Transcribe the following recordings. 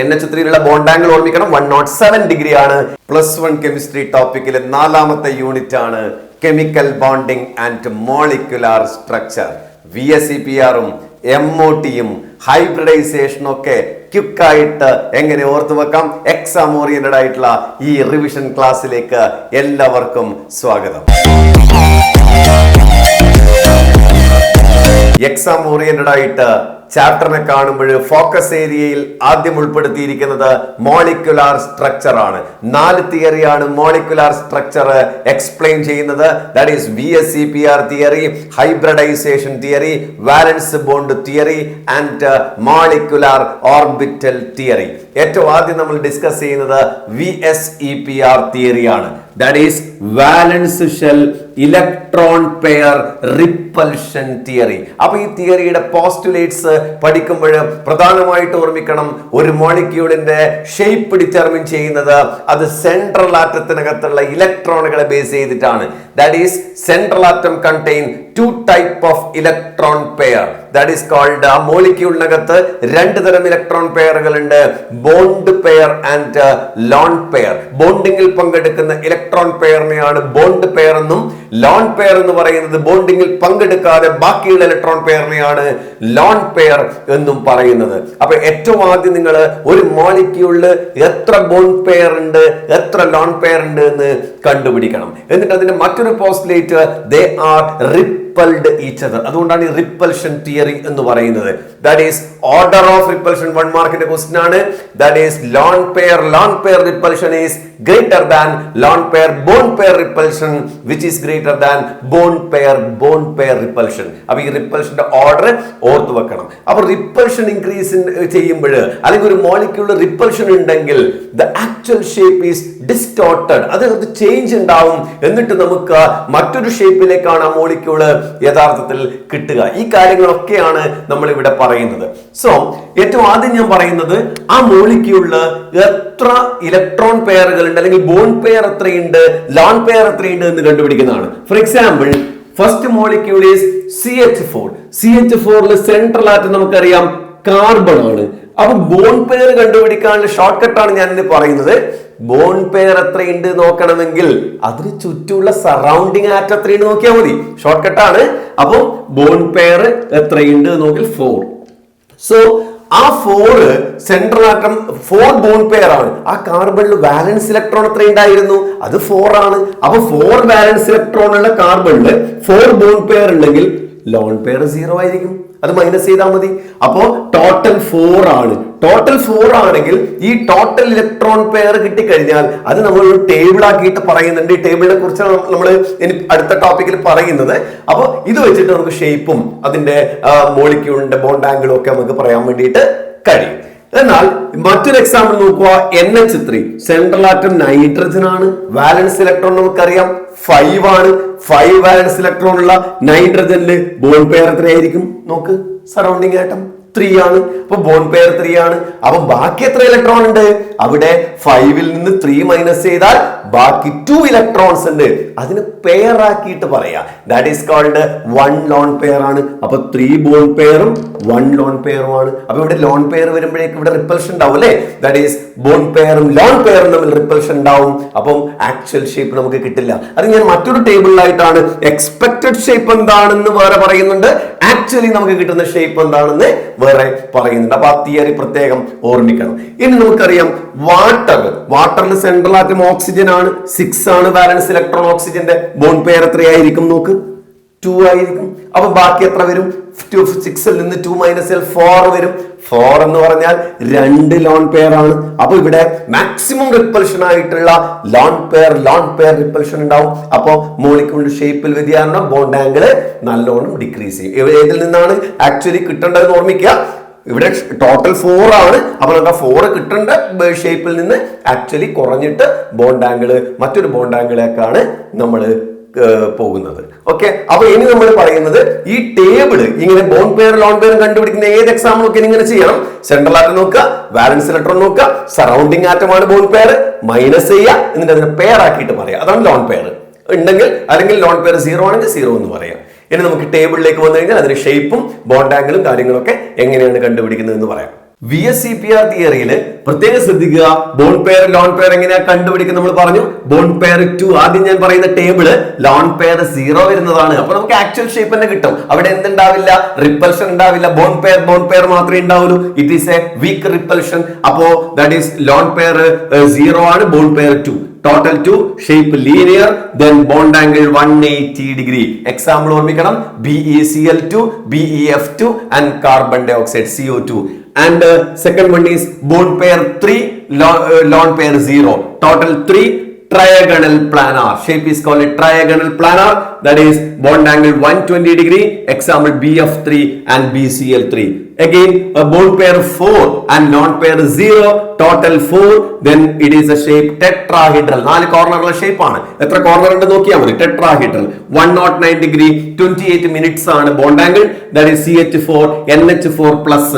NH3 bond angle ഓർമ്മിക്കണം 107 degree ആണ്. +1 chemistry ടോപ്പിക്കിലെ 4ാമത്തെ യൂണിറ്റ് ആണ് chemical bonding and molecular structure. VSEPR-ഉം MOT-യും ഹൈബ്രിഡൈസേഷനും ഒക്കെ ക്വിക്കായിട്ട് എങ്ങനെ ഓർത്തു വെക്കാം. എക്സാം ഓറിയന്റഡ് ആയിട്ടുള്ള ഈ റിവിഷൻ ക്ലാസ്സിലേക്ക് എല്ലാവർക്കും സ്വാഗതം. എക്സാം ഓറിയന്റഡ് ആയിട്ട് ചാപ്റ്ററിനെ കാണുമ്പോൾ ഫോക്കസ് ഏരിയയിൽ ആദ്യം ഉൾപ്പെടുത്തിയിരിക്കുന്നത് മോളിക്യുലാർ സ്ട്രക്ചർ ആണ്. 4 തിയറിയാണ് മോളിക്യുലാർ സ്ട്രക്ചർ എക്സ്പ്ലെയിൻ ചെയ്യുന്നത്. That is VSEPR theory, hybridisation theory, valence bond theory and molecular orbital theory. ഏറ്റവും ആദ്യം നമ്മൾ ഡിസ്കസ് ചെയ്യുന്നത് VSEPR തിയറിയാണ്. That is valence shell electron pair repulsion theory. അപ്പൊ ഈ തിയറിയുടെ പോസ്റ്റുലേറ്റ്സ് പഠിക്കുമ്പോൾ പ്രധാനമായിട്ട് ഓർമ്മിക്കണം, ഒരു മോളിക്യൂളിന്റെ ഷേപ്പ് ഡിറ്റർമിൻ ചെയ്യുന്നത് അത് സെൻട്രൽ ആറ്റത്തിനകത്തുള്ള ഇലക്ട്രോണുകളെ ബേസ് ചെയ്തിട്ടാണ്. That is central atom contain 2 type of electron pair. That is called ആ മോളിക്യൂളിനകത്ത് 2 തരം ഇലക്ട്രോൺ പെയറുകൾ ഉണ്ട്, bond pair and lone pair. ബോണ്ടിങ്ങിൽ പങ്കെടുക്കുന്ന ഇലക്ട്രോൺ പെയറിനെയാണ് ബോണ്ട് പെയർ എന്നും, ലോൺ പെയർ എന്ന് പറയുന്നത് ബോണ്ടിങ്ങിൽ പങ്കെടുക്കാതെ ബാക്കിയുള്ള ഇലക്ട്രോൺ പെയറിനെയാണ് ലോൺ പെയർ എന്നും പറയുന്നത്. അപ്പൊ ഏറ്റവും ആദ്യം നിങ്ങൾ ഒരു മോളിക്യൂളിൽ എത്ര ബോണ്ട് പെയർ ഉണ്ട്, എത്ര ലോൺ പെയർ ഉണ്ട് എന്ന് കണ്ടുപിടിക്കണം. എന്നിട്ട് അതിന്റെ മറ്റൊരു postulate they are repelled each other. അതുകൊണ്ടാണ് ഈ റിപ്പൽഷൻ തിയറി എന്ന് പറയുന്നത്. That is order of repulsion 1 മാർക്കിന്റെ ക്വസ്റ്റ്യൻ ആണ്. That is lone pair repulsion is greater than lone pair bond pair repulsion which is greater than bond pair repulsion. അപ്പൊ ഈ റിപ്പൽഷന്റെ order ഓർത്തു വെക്കണം. അപ്പൊ റിപ്പൽഷൻ ഇൻക്രീസ് ചെയ്യുമ്പോൾ അല്ലെങ്കിൽ ഒരു മോളിക്യൂളിൽ റിപ്പൽഷൻ ഉണ്ടെങ്കിൽ the actual shape is distorted, അത് ചേഞ്ച് ഉണ്ടാവും. എന്നിട്ട് നമുക്ക് മറ്റൊരു ഷേപ്പിലേക്കാണ് ആ മോളിക്യൂള് യഥാർത്ഥത്തിൽ കിട്ടുക. ഈ കാര്യങ്ങളൊക്കെയാണ് നമ്മൾ ഇവിടെ പറയുന്നത്. സോ ഏറ്റവും ആദ്യം ഞാൻ പറയുന്നത് ആ മോളിക്യൂളില് എത്ര ഇലക്ട്രോൺ പെയറുകൾ ഉണ്ട്, അല്ലെങ്കിൽ ബോണ്ട് പെയർ എത്രയുണ്ട്, ലോൺ പെയർ എത്രയുണ്ട് എന്ന് കണ്ടുപിടിക്കുന്നതാണ്. For example, first molecule is CH4. CH4 central atom നമുക്കറിയാം കാർബൺ ആണ്. അപ്പൊ ബോണ്ട് പെയർ കണ്ടുപിടിക്കാനുള്ള ഷോർട്ട് കട്ടാണ് ഞാൻ ഇന്ന് പറയുന്നത്. ബോണ്ട് പെയർ എത്രയുണ്ട് നോക്കണമെങ്കിൽ അതിന് ചുറ്റുമുള്ള സറൗണ്ടിങ് ആറ്റം എത്രയുണ്ട് നോക്കിയാൽ മതി. ഷോർട്ട് കട്ടാണ്. അപ്പൊ ബോണ്ട് പെയർ എത്രയുണ്ട് നോക്കിയാൽ 4. സോ ആ 4 സെൻട്രൽ ആറ്റം 4 ബോണ്ട് പെയർ ആണ്. ആ കാർബണിൽ വാലൻസ് ഇലക്ട്രോൺ എത്രയുണ്ടായിരുന്നു, അത് 4 ആണ്. അപ്പൊ 4 വാലൻസ് ഇലക്ട്രോൺ ഉള്ള കാർബണിൽ 4 ബോണ്ട് പെയർ ഉണ്ടെങ്കിൽ ലോൺ പെയർ 0 ആയിരിക്കും. അത് മൈനസ് ചെയ്താൽ മതി. അപ്പോ ടോട്ടൽ 4 ആണ്. ടോട്ടൽ 4 ആണെങ്കിൽ ഈ ടോട്ടൽ ഇലക്ട്രോൺ പെയർ കിട്ടിക്കഴിഞ്ഞാൽ അത് നമ്മൾ ഒരു ടേബിൾ ആക്കിയിട്ട് പറയുന്നുണ്ട്. ഈ ടേബിളിനെ കുറിച്ചാണ് നമ്മൾ അടുത്ത ടോപ്പിക്കിൽ പറയുന്നത്. അപ്പൊ ഇത് വെച്ചിട്ട് നമുക്ക് ഷേപ്പും അതിന്റെ മോളിക്യൂളിന്റെ ബോണ്ട് ആംഗിളും ഒക്കെ നമുക്ക് പറയാൻ വേണ്ടിയിട്ട് കഴിയും. എന്നാൽ മറ്റൊരു എക്സാമ്പിൾ നോക്കുക. NH3 സെൻട്രൽ ആറ്റം നൈട്രജൻ ആണ്. വാലൻസ് ഇലക്ട്രോൺ നമുക്കറിയാം 5 ആണ്. 5 വാലൻസ് ഇലക്ട്രോൺ ഉള്ള നൈട്രജനില് ബോണ്ട് പെയർ എത്രയായിരിക്കും നോക്ക്. സറൗണ്ടിങ് ആറ്റം 3 ആണ്. അപ്പൊ ബോണ്ട് പെയർ 3 ആണ്. അപ്പൊ ബാക്കി എത്ര ഇലക്ട്രോൺ ഉണ്ട്, അവിടെ 5ൽ നിന്ന് 3 മൈനസ് ചെയ്താൽ ബാക്കി 2 ഇലക്ട്രോൺസ് ഉണ്ട്. അതിന് പെയർ ആക്കിയിട്ട് പറയാ. That is called 1 lone pair ആണ്. അപ്പൊ 3 ബോണ്ട് പെയറും 1 ലോൺ പെയറും ആണ്. അപ്പൊ ഇവിടെ ലോൺ പെയർ വരുമ്പോഴേക്കും ഇവിടെ റിപ്പൽഷൻ ഉണ്ടാവും അല്ലെ. ദാറ്റ് ഈസ് ബോണ്ട് പെയറും ലോൺ പെയറും തമ്മിൽ റിപ്പൽഷൻ ഉണ്ടാവും. അപ്പം ആക്ച്വൽ ഷേപ്പ് നമുക്ക് കിട്ടില്ല. അത് ഞാൻ മറ്റൊരു ടേബിളിലായിട്ടാണ് എക്സ്പെക്ടഡ് ഷേപ്പ് എന്താണെന്ന് വേറെ പറയുന്നുണ്ട്, ആക്ച്വലി നമുക്ക് കിട്ടുന്ന ഷേപ്പ് എന്താണെന്ന് വേറെ പറയുന്നുണ്ട്. അപ്പൊ ആ തിയറി പ്രത്യേകം ഓർമ്മിക്കണം. ഇനി നമുക്കറിയാം വാട്ടറിൽ സെൻട്രൽ ആറ്റം ഓക്സിജൻ ആണ്. 6 ആണ് വാലൻസ് ഇലക്ട്രോൺ. ഓക്സിജന്റെ ബോണ്ട് പെയർ എത്രയായിരിക്കും നോക്ക്, 2 ആയിരിക്കും. അപ്പൊ ബാക്കി എത്ര വരും, 6ൽ നിന്ന് 2 മൈനസ് 4 വരും. 4 എന്ന് പറഞ്ഞാൽ 2 ലോൺ പെയർ ആണ്. അപ്പൊ ഇവിടെ മാക്സിമം റിപ്പൽഷൻ ആയിട്ടുള്ള ലോൺ പെയർ റിപ്പൽഷൻ ഉണ്ടാവും. അപ്പൊ മോളിക്യൂളിന്റെ ഷേപ്പിൽ വ്യതിയാനം, ബോണ്ട് ആംഗിള് നല്ലോണം ഡിക്രീസ് ചെയ്യും. ഏതിൽ നിന്നാണ് ആക്ച്വലി കിട്ടേണ്ടതെന്ന് ഓർമ്മിക്കുക. ഇവിടെ ടോട്ടൽ 4 ആണ്. അപ്പൊ നമുക്ക് 4 കിട്ടേണ്ട ഷേപ്പിൽ നിന്ന് ആക്ച്വലി കുറഞ്ഞിട്ട് ബോണ്ട് ആംഗിള് മറ്റൊരു ബോണ്ട് ആംഗിളേക്കാണ് നമ്മൾ പോകുന്നത്. ഓക്കെ. അപ്പൊ ഇനി നമ്മൾ പറയുന്നത് ഈ ടേബിള് ഇങ്ങനെ ബോണ്ട് പെയർ ലോൺ പെയർ കണ്ടുപിടിക്കുന്ന ഏത് എക്സാമ്പിൾ നോക്കി ഇങ്ങനെ ചെയ്യണം. സെൻട്രൽ ആറ്റം നോക്കുക, വാലൻസ് ഇലക്ട്രോൺ നോക്കുക, സറൗണ്ടിങ് ആറ്റമാണ് ബോണ്ട് പെയർ, മൈനസ് ചെയ്യുക, എന്നിട്ട് അതിനെ പെയർ ആക്കിയിട്ട് പറയാം. അതാണ് ലോൺ പെയർ ഉണ്ടെങ്കിൽ. അല്ലെങ്കിൽ ലോൺ പെയർ 0 ആണെങ്കിൽ 0 എന്ന് പറയാം. ഇനി നമുക്ക് ടേബിളിലേക്ക് വന്നു കഴിഞ്ഞാൽ അതിന്റെ ഷേപ്പും ബോണ്ട് ആംഗിളും കാര്യങ്ങളൊക്കെ എങ്ങനെയാണ് കണ്ടുപിടിക്കുന്നത് എന്ന് പറയാം. VSEPR തിയറിയിൽ പ്രത്യേകം ശ്രദ്ധിക്കുക. ബോൺ പെയർ ലോൺ പെയർ എങ്ങനെയാ കണ്ടുപിടിക്കുന്നത് നമ്മൾ പറഞ്ഞു. ബോൺ പെയർ 2 ആദ്യം ഞാൻ പറയുന്ന ടേബിള് ലോൺ പെയർ 0 വരുന്നതാണ്. അപ്പൊ നമുക്ക് ആക്ച്വൽ ഷേപ്പ് തന്നെ കിട്ടും. അവിടെ എന്തുണ്ടാവില്ല? റിപ്പൽഷൻ ഉണ്ടാവില്ല. ബോൺ പെയർ മാത്രമേ ഉണ്ടാവുള്ളൂ. It is a weak repulsion. അപ്പോ ദാറ്റ് ഈസ് ലോൺ പെയർ 0 ആണ്, bond pair 2. Total 2, shape linear, then bond angle 180 degree. Example ഓർമ്മിക്കണം. BeCl2, BeF2 and carbon dioxide CO2. And second one is bond pair 3, lone pair 0. Total 3, trigonal planar. Shape is called a trigonal planar. That is bond angle 120 degree. Example BF3 and BCl3. Again a bond pair 4 and lone pair 0. Total 4. Then it is a shape tetrahedral. 4 corner shape ആണ്. എത്ര corner ഉണ്ട് നോക്കിയാൽ മതി. tetrahedral 109 degree 28 minutes ആണ് bond angle. That is CH4 NH4 plus.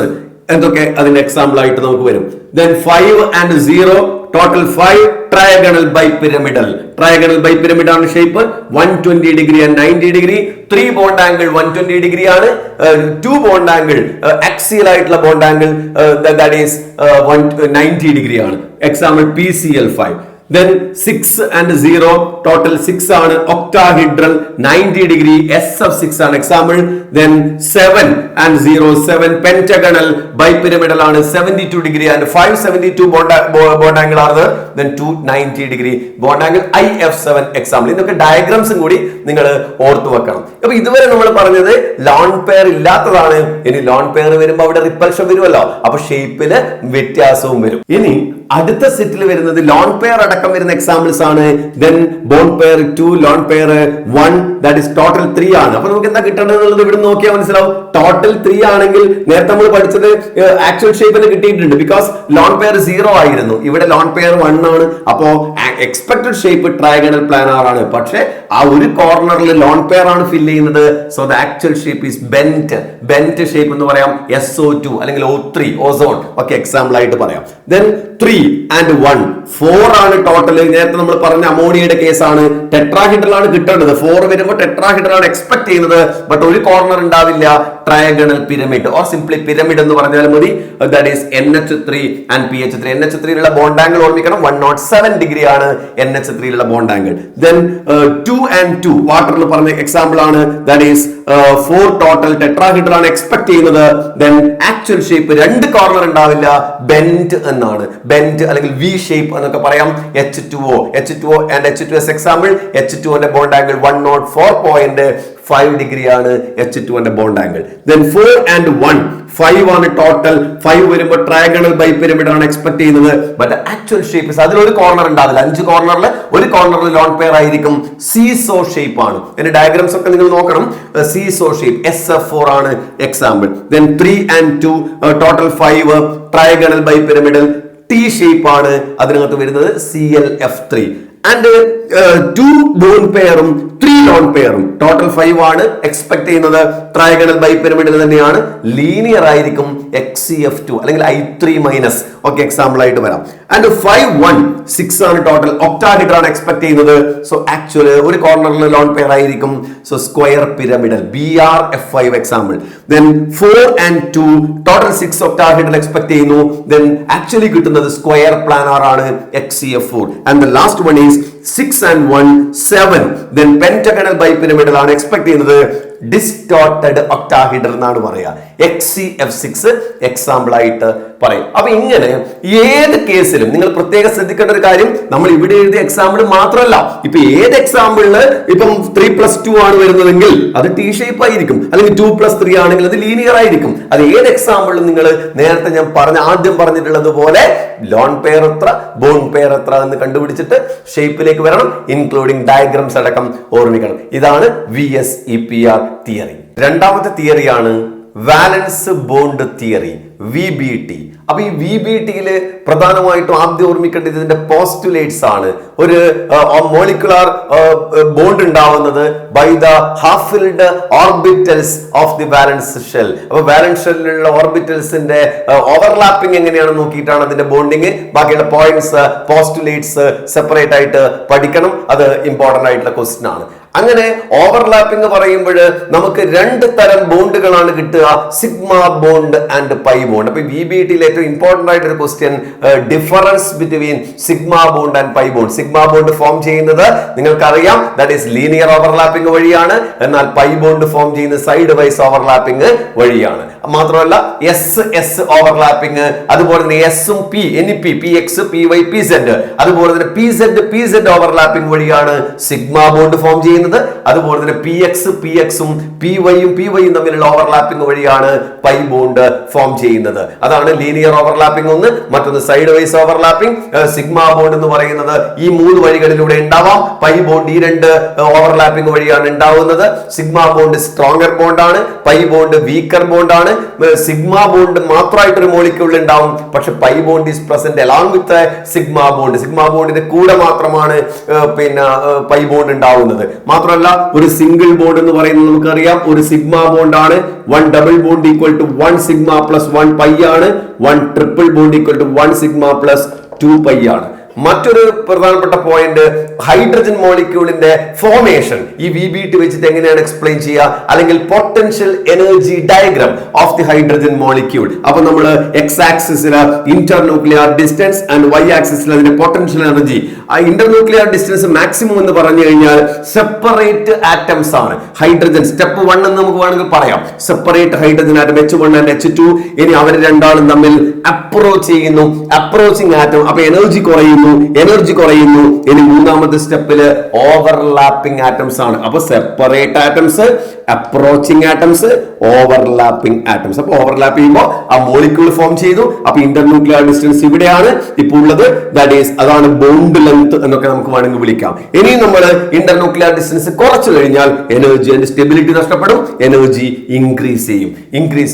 എന്തൊക്കെ അതിന്റെ example ആയിട്ട് നമുക്ക് വരും. Then 5 and 0. Total 5, trigonal bipyramidal. Trigonal bipyramid ആണ് shape. 120 degree and 90 degree. 3 bond angle 120 degree ആണ്. 2 bond angle axial ആയിട്ടുള്ള bond angle that is 90 degree ആണ്. Example PCl5. Then 6 and 0, total 6 ആണ്. octahedral 90 degree SF6 ആണ് example. Then 7 and 0, 7 pentagonal bipyramidal ആണ്. 72 degree and 572 bond angle ആണ്. Then 290 degree bond angle IF7 example. ഇതൊക്കെ ഡയഗ്രാംസും കൂടി നിങ്ങൾ ഓർത്തു വെക്കണം. അപ്പൊ ഇതുവരെ നമ്മൾ പറഞ്ഞത് ലോൺ പെയർ ഇല്ലാത്തതാണ്. ഇനി ലോൺ പെയർ വരുമ്പോൾ അവിടെ റിപ്പൽഷൻ വരുമല്ലോ. അപ്പൊ ഷേപ്പില് വ്യത്യാസവും വരും. ഇനി അടുത്ത സെറ്റിൽ വരുന്നത് ലോൺ പെയർ അടക്കം വരുന്ന എക്സാമ്പിൾസ് ആണ്. Then bond pair 2, lone pair 1, that is total 3 ആണ്. അപ്പൊ നമുക്ക് എന്താ കിട്ടേണ്ടത് എന്നുള്ളത് ഇവിടെ നോക്കിയാൽ മനസ്സിലാവും. ടോട്ടൽ 3 ആണെങ്കിൽ നേരത്തെ നമ്മൾ പഠിച്ചത് ആക്ച്വൽ ഷേപ്പിന് കിട്ടിയിട്ടുണ്ട്. ബിക്കോസ് ലോൺ പെയർ 0 ആയിരുന്നു, ഇവിടെ ലോൺ പെയർ 1 ആണ്. അപ്പോ എക്സ്പെക്ടഡ് ഷേപ്പ് ട്രയാഗണൽ പ്ലാനാർ ആണ്. പക്ഷെ ആ ഒരു കോർണറിൽ ലോൺ പെയർ ആണ് ഫിൽ ചെയ്യുന്നത്. So the actual shape is bent shape എന്ന് പറയാം. SO2 അല്ലെങ്കിൽ O3 ഓസോൺ ഒക്കെ എക്സാമ്പിൾ ആയിട്ട് പറയാം. Then 3 and 1, 4 ആണ് ടോട്ടൽ. നേരത്തെ നമ്മൾ പറഞ്ഞ അമോണിയയുടെ കേസാണ്. ടെട്രാഹെഡ്രൽ ആണ് കിട്ടേണ്ടത്. 4 വരുമ്പോൾ ടെട്രാഹെഡ്രൽ ആണ് എക്സ്പെക്ട് ചെയ്യുന്നത്. ബട്ട് ഒരു കോർണർ ഉണ്ടാവില്ല. ട്രയാഗണൽ പിരമിഡ് ഓർ സിംപ്ലി പിരമിഡ് എന്ന് പറഞ്ഞാൽ മതി. That is NH3 and PH3. NH3 ലുള്ള ബോണ്ട് ആംഗിൾ ഓർമ്മിക്കണം. 107 ഡിഗ്രി ആണ് NH3 ലുള്ള ബോണ്ട് ആംഗിൾ. Then 2 and 2 വാട്ടറിൽ പറഞ്ഞ എക്സാമ്പിൾ ആണ്. ദാറ്റ് ഈസ് 4 ടോട്ടൽ ടെട്രാഹെഡ്രൽ ആണ് എക്സ്പെക്ട് ചെയ്യുന്നത്. Then ആക്ച്വൽ ഷേപ്പ് 2 കോർണർ ഉണ്ടാവില്ല. ബെൻഡ് എന്നാണ്. ബെൻഡ് അല്ലെങ്കിൽ V ഷേപ്പ് എന്നൊക്കെ പറയാം. H2O and H2S example. H2O ന്റെ ബോണ്ട് ആംഗിൾ 104.5 ഡിഗ്രി ആണ് H2O ന്റെ ബോണ്ട് ആംഗിൾ. Then 4 and 1, 5 ആണ് ടോട്ടൽ. 5 വരുമ്പോൾ ട്രയാഗണൽ ബൈപിരമിഡ് ആണ് എക്സ്പെക്ട് ചെയ്യുന്നത്. ബട്ട് ആക്ച്വൽ ഷേപ്പ് അതിലൊരു കോർണർ ഉണ്ടാവില്ല. 5 കോർണറിൽ ഒരു കോർണറിൽ ലോൺ പെയർ ആയിരിക്കും. സീസോ ഷേപ്പ് ആണ്. ഇതിന്റെ ഡയഗ്രാംസ് ഒക്കെ നിങ്ങൾ നോക്കണം. സീസോ ഷേപ്പ് SF4 ആണ് example. Then 3 and 2, total 5, trigonal bipyramidal. T shape ആണ് അതിനകത്ത് വരുന്നത്. ClF3 and 2 bone പെയറും 3 ലോൺ പെയറും ടോട്ടൽ 5 ആണ് എക്സ്പെക്ട് ചെയ്യുന്നത്. ട്രയാഗണൽ ബൈപിരമിഡിൽ തന്നെയാണ്. ലീനിയർ ആയിരിക്കും. XCF2 അല്ലെങ്കിൽ I3 മൈനസ് ഒക്കെ എക്സാമ്പിൾ ആയിട്ട് വരാം. ആൻഡ് 5 1 6 ആണ് ടോട്ടൽ. ഒക്ടാഹെഡ്രൽ ആണ് എക്സ്പെക്ട് ചെയ്യുന്നത്. സോ ആക്ച്വലി ഒരു കോർണറിൽ ലോൺ പെയർ ആയിരിക്കും. So square pyramidal BRF5 example. Then 4 and 2, total 6 octahedral expect ചെയ്യുന്നു. Then ആക്ച്വലി കിട്ടുന്നത് സ്ക്വയർ പ്ലാനാർ ആണ് XCF4. And the last one is 6 and 1 7. Then pentagonal bipyramidal ആണ് expect ചെയ്യുന്നത്. ഡിസ്റ്റോർട്ടഡ് ഒക്ടാഹെഡ്രൽ എന്നാണ് പറയുക. XCF6 എക്സാമ്പിൾ ആയിട്ട് പറയും. അപ്പൊ ഇങ്ങനെ ഏത് കേസിലും നിങ്ങൾ പ്രത്യേകം ശ്രദ്ധിക്കേണ്ട ഒരു കാര്യം, നമ്മൾ ഇവിടെ എഴുതിയ എക്സാമ്പിൾ മാത്രമല്ല, ഇപ്പൊ ഏത് എക്സാമ്പിളില് ഇപ്പം 3+2 ആണ് വരുന്നതെങ്കിൽ അത് T ഷേപ്പ് ആയിരിക്കും. അല്ലെങ്കിൽ 2+3 ആണെങ്കിൽ അത് ലീനിയർ ആയിരിക്കും. അത് ഏത് എക്സാമ്പിളും നിങ്ങൾ നേരത്തെ ഞാൻ ആദ്യം പറഞ്ഞിട്ടുള്ളത് പോലെ ലോൺ പെയർ എത്ര, ബോൺ പെയർ എത്ര എന്ന് കണ്ടുപിടിച്ചിട്ട് ഷേപ്പിലേക്ക് വരണം. ഇൻക്ലൂഡിംഗ് ഡയഗ്രാംസ് അടക്കം ഓർമ്മിക്കണം. ഇതാണ് VSEPR തിയറി. രണ്ടാമത്തെ തിയറിയാണ് വാലൻസ് ബോണ്ട് തിയറി, VBT. അപ്പൊ ഈ VBTയില് പ്രധാനമായിട്ടും ആദ്യം ഓർമ്മിക്കേണ്ടത് ഇതിന്റെ പോസ്റ്റുലേറ്റ്സ് ആണ്. ഒരു മോളിക്കുലാർ ബോണ്ട് ഉണ്ടാവുന്നത് by the half filled orbitals of the valence shell. അപ്പൊ വാലൻസ് ഷെല്ലിലുള്ള ഓർബിറ്റൽസിന്റെ ഓവർലാപ്പിംഗ് എങ്ങനെയാണെന്ന് നോക്കിയിട്ടാണ് അതിന്റെ ബോണ്ടിങ്. ബാക്കിയുള്ള പോയിന്റ്സ് പോസ്റ്റുലേറ്റ്സ് സെപ്പറേറ്റ് ആയിട്ട് പഠിക്കണം. അത് ഇമ്പോർട്ടന്റ് ആയിട്ടുള്ള ക്വസ്റ്റ്യൻ ആണ്. അങ്ങനെ ഓവർലാപ്പിംഗ് പറയുമ്പോൾ നമുക്ക് രണ്ട് തരം ബോണ്ടുകളാണ് കിട്ടുക, sigma bond and pi bond. അപ്പൊ VBT-യിൽ ഏറ്റവും ഇമ്പോർട്ടന്റ് ആയിട്ട് ഒരു question, difference between sigma bond and pi bond. Sigma bond form ചെയ്യുന്നത് നിങ്ങൾക്കറിയാം, ദാറ്റ് ഈസ് ലീനിയർ ഓവർലാപ്പിംഗ് വഴിയാണ്. എന്നാൽ പൈ ബോണ്ട് ഫോം ചെയ്യുന്നത് സൈഡ് വൈസ് ഓവർലാപ്പിംഗ് വഴിയാണ്. മാത്രമല്ല SS ഓവർലാപ്പിംഗ്, അതുപോലെ തന്നെ എസും പി, PX, PY, PZ, അതുപോലെ തന്നെ PZ ഓവർലാപ്പിംഗ് വഴിയാണ് സിഗ്മ ബോണ്ട് ഫോം ചെയ്യുന്നത്. അതുപോലെ തന്നെ PXഉം PYയും തമ്മിലുള്ള ഓവർലാപ്പിംഗ് വഴിയാണ് പൈ ബോണ്ട് ഫോം ചെയ്യുന്നത്. അതാണ് ലീനിയർ ഓവർലാപ്പിംഗ് ഒന്ന്. മറ്റൊന്ന് side vice overlapping. Sigma bond എന്ന് പറയുന്നത് ഈ മൂന്ന് വഴികളിലൂടെ ഉണ്ടാവാം. പൈ ബോണ്ട് ഈ രണ്ട് ഓവർലാപ്പിംഗ് വഴിയാണ് ഉണ്ടാവുന്നത്. സിഗ്മ ബോണ്ട് സ്ട്രോങ്ങർ ബോണ്ടാണ്, പൈ ബോണ്ട് വീക്കർ ബോണ്ടാണ്. സിഗ്മ ബോണ്ട് മാത്രമായിട്ടൊരു മോളിക്യൂൾ ഉണ്ടാവും, പക്ഷെ pi bond is present along with sigma bond. Sigma ബോണ്ടിന്റെ കൂടെ മാത്രമാണ് പൈ ബോണ്ട് ഉണ്ടാവുന്നത്. മാത്രമല്ല ഒരു സിംഗിൾ ബോണ്ട് എന്ന് പറയുന്നത് നമുക്കറിയാം ഒരു സിഗ്മ ബോണ്ട് ആണ്. 1 double bond equal to 1 sigma plus 1 pi ആണ്. 1 triple bond equal to 1 sigma plus 2 pi ആണ്. മറ്റൊരു പ്രധാനപ്പെട്ട പോയിന്റ്, ഹൈഡ്രജൻ മോളിക്യൂളിന്റെ ഫോർമേഷൻ ഈ VBT വെച്ചിട്ട് എങ്ങനെയാണ് എക്സ്പ്ലെയിൻ ചെയ്യുക, അല്ലെങ്കിൽ potential energy diagram of the hydrogen molecule. അപ്പൊ നമ്മൾ X ആക്സിസിൽ ഇന്റർന്യൂക്ലിയർ ഡിസ്റ്റൻസ് ആൻഡ് Y ആക്സിസിൽ അതിന്റെ പൊട്ടൻഷ്യൽ എനർജി. ആ ഇന്റർന്യൂക്ലിയർ ഡിസ്റ്റൻസ് മാക്സിമം എന്ന് പറഞ്ഞു കഴിഞ്ഞാൽ സെപ്പറേറ്റ് ആറ്റംസ് ആണ്. ഹൈഡ്രജൻ സ്റ്റെപ്പ് 1 എന്ന് നമുക്ക് വേണമെങ്കിൽ പറയാം. Separate hydrogen atom H1 and H2. ഇനി അവർ രണ്ടാളും തമ്മിൽ അപ്രോച്ച് ചെയ്യുന്നു, അപ്രോച്ചിങ് ആറ്റം. അപ്പൊ എനർജി കുറയുന്നു. ഇനി മൂന്നാമത്തെ സ്റ്റെപ്പില് ഓവർലാപ്പിംഗ് ആറ്റംസ് ആണ്. അപ്പൊ separate atoms, approaching atoms, overlapping atoms. അപ്പൊ ഓവർലാപ്പ് ചെയ്യുമ്പോൾ ആ മോളിക്യൂൾ ഫോം ചെയ്തു. അപ്പൊ ഇന്റർന്യൂക്ലിയർ ഡിസ്റ്റൻസ് ഇവിടെയാണ് ഇപ്പോൾ ഉള്ളത്. ദാറ്റ് ഈസ് അതാണ് ബോണ്ട് ലെങ്ത് എന്നൊക്കെ നമുക്ക് വേണമെങ്കിൽ വിളിക്കാം. ഇനി നമ്മൾ ഇന്റർന്യൂക്ലിയർ ഡിസ്റ്റൻസ് കുറച്ചു കഴിഞ്ഞാൽ എനർജി ആൻഡ് സ്റ്റെബിലിറ്റി നഷ്ടപ്പെടും, എനർജി ഇൻക്രീസ് ചെയ്യും.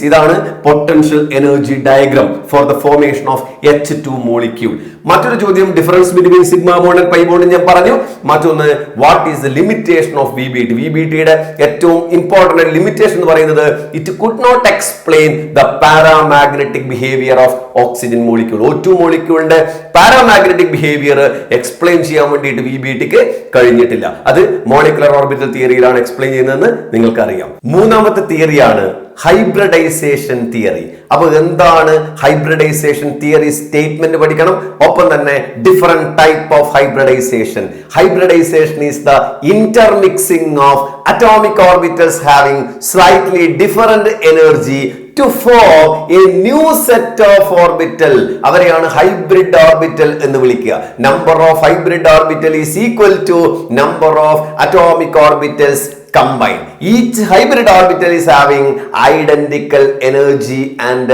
ഇതാണ് potential energy diagram for the formation of H2 molecule. മറ്റൊരു ചോദ്യം, difference between sigma bond and pi bond ഞാൻ പറഞ്ഞു. മറ്റൊന്ന്, what is the limitation of VBT? VBTയുടെ ഏറ്റവും ഇമ്പോർട്ടന്റ് ലിമിറ്റേഷൻ എന്ന് പറയുന്നത് it could not explain the paramagnetic behaviour of oxygen molecule. O2 മോളിക്യൂളിന്റെ പാരാമാഗ്നറ്റിക് ബിഹേവിയർ എക്സ്പ്ലെയിൻ ചെയ്യാൻ വേണ്ടിയിട്ട് VBTക്ക് കഴിഞ്ഞിട്ടില്ല. അത് മോളിക്കുലർ ഓർബിറ്റൽ തിയറിയിലാണ് എക്സ്പ്ലെയിൻ ചെയ്യുന്നതെന്ന് നിങ്ങൾക്കറിയാം. മൂന്നാമത്തെ തിയറിയാണ് ഹൈബ്രിഡൈസേഷൻ തിയറി. അപ്പൊ എന്താണ് ഹൈബ്രിഡൈസേഷൻ തിയറി? സ്റ്റേറ്റ്മെന്റ് പഠിക്കണം, ഒപ്പം തന്നെ different type of hybridization. Hybridization is the intermixing of atomic orbitals having slightly different energy to form a new set of orbital. അവരെയാണ് ഹൈബ്രിഡ് ഓർബിറ്റൽ എന്ന് വിളിക്കുക. Number of hybrid orbital is equal to number of atomic orbitals combined. Each hybrid orbital is having identical energy and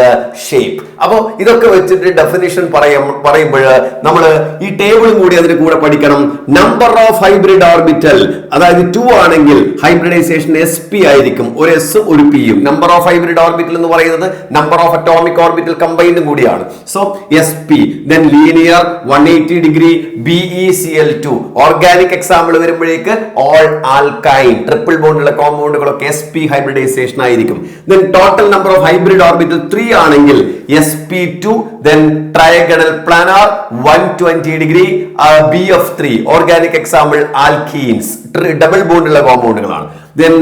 shape. അപ്പോൾ ഇതൊക്കെ വെച്ചിട്ട് definition പറയുമ്പോൾ നമ്മൾ ഈ ടേബിളും കൂടി അതിന് കൂടെ പഠിക്കണം. നമ്പർ ഓഫ് ഹൈബ്രിഡ് ഓർബിറ്റൽ, അതായത് 2 ആണെങ്കിൽ ഹൈബ്രിഡൈസേഷൻ SP ആയിരിക്കും, ഒരു S ഒരു P യും. നമ്പർ ഓഫ് ഹൈബ്രിഡ് ഓർബിറ്റൽ എന്ന് പറയുന്നത് number of atomic orbital combined കൂടിയാണ്. So SP. then linear 180 degree BeCl2. Organic example വരുമ്പോഴേക്ക് ഓൾ ആൽക്കൈൻ, ട്രിപ്പിൾ ബോണ്ടുള്ള കോമ്പൗണ്ടുകളൊക്കെ SP ഹൈബ്രിഡൈസേഷൻ ആയിരിക്കും. then total number of hybrid orbital 3 ആണെങ്കിൽ sp2, then trigonal planar 120 degree BF3. Organic example alkenes, double ബോണ്ടുള്ള കോമ്പൗണ്ടുകളാണ്. then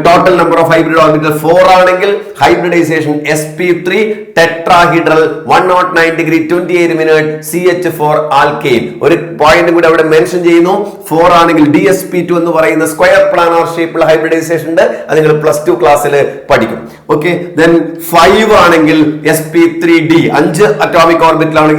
total number of hybrid orbital 4 ആണെങ്കിൽ hybridization sp3 tetrahedral 109 degree 28 minute CH4 alkane. ഒരു point കൂടി അവിടെ mention ചെയ്യുന്നു. 4 ആണെങ്കിൽ dsp2 എന്ന് പറയുന്ന സ്ക്വയർ പ്ലാനാർ ഷേപ്പുള്ള ഹൈബ്രിഡൈസേഷൻ ഉണ്ട്, അത് നിങ്ങൾ +2 ക്ലാസ്സിൽ പഠിക്കും. ഓക്കെ. then 5 ആണെങ്കിൽ sp3d, 5 അറ്റോമിക് ഓർബിറ്റൽ ആണ്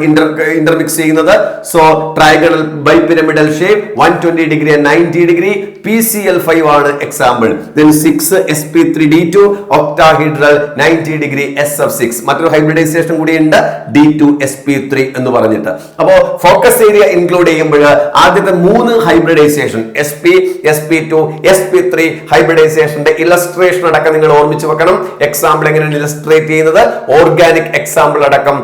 ഇന്റർമിക്സ് ചെയ്യുന്നത്. So trigonal bipyramidal shape 120 degree 90 degree PCl5 ആണ് example. then 6 sp3d2 octahedral 90 degree SF6. മറ്റൊരു ഹൈബ്രിഡൈസേഷൻ കൂടി ഉണ്ട്, D2 sp3 എന്ന് പറഞ്ഞിട്ട്. അപ്പോ ഫോക്കസ് ഏരിയ ഇൻക്ലൂഡ് ചെയ്യുമ്പോൾ ആദ്യത്തെ 3 hybridisation SP, sp2, sp3 ഹൈബ്രിഡൈസേഷന്റെ illustration അടക്കം നിങ്ങൾ ഓർമ്മിച്ച് വെക്കണം. എക്സാമ്പിൾ എങ്ങനെയാണ് ഇലസ്ട്രേറ്റ് ചെയ്യുന്നത്, ഓർഗാനിക് എക്സാമ്പിൾ അടക്കം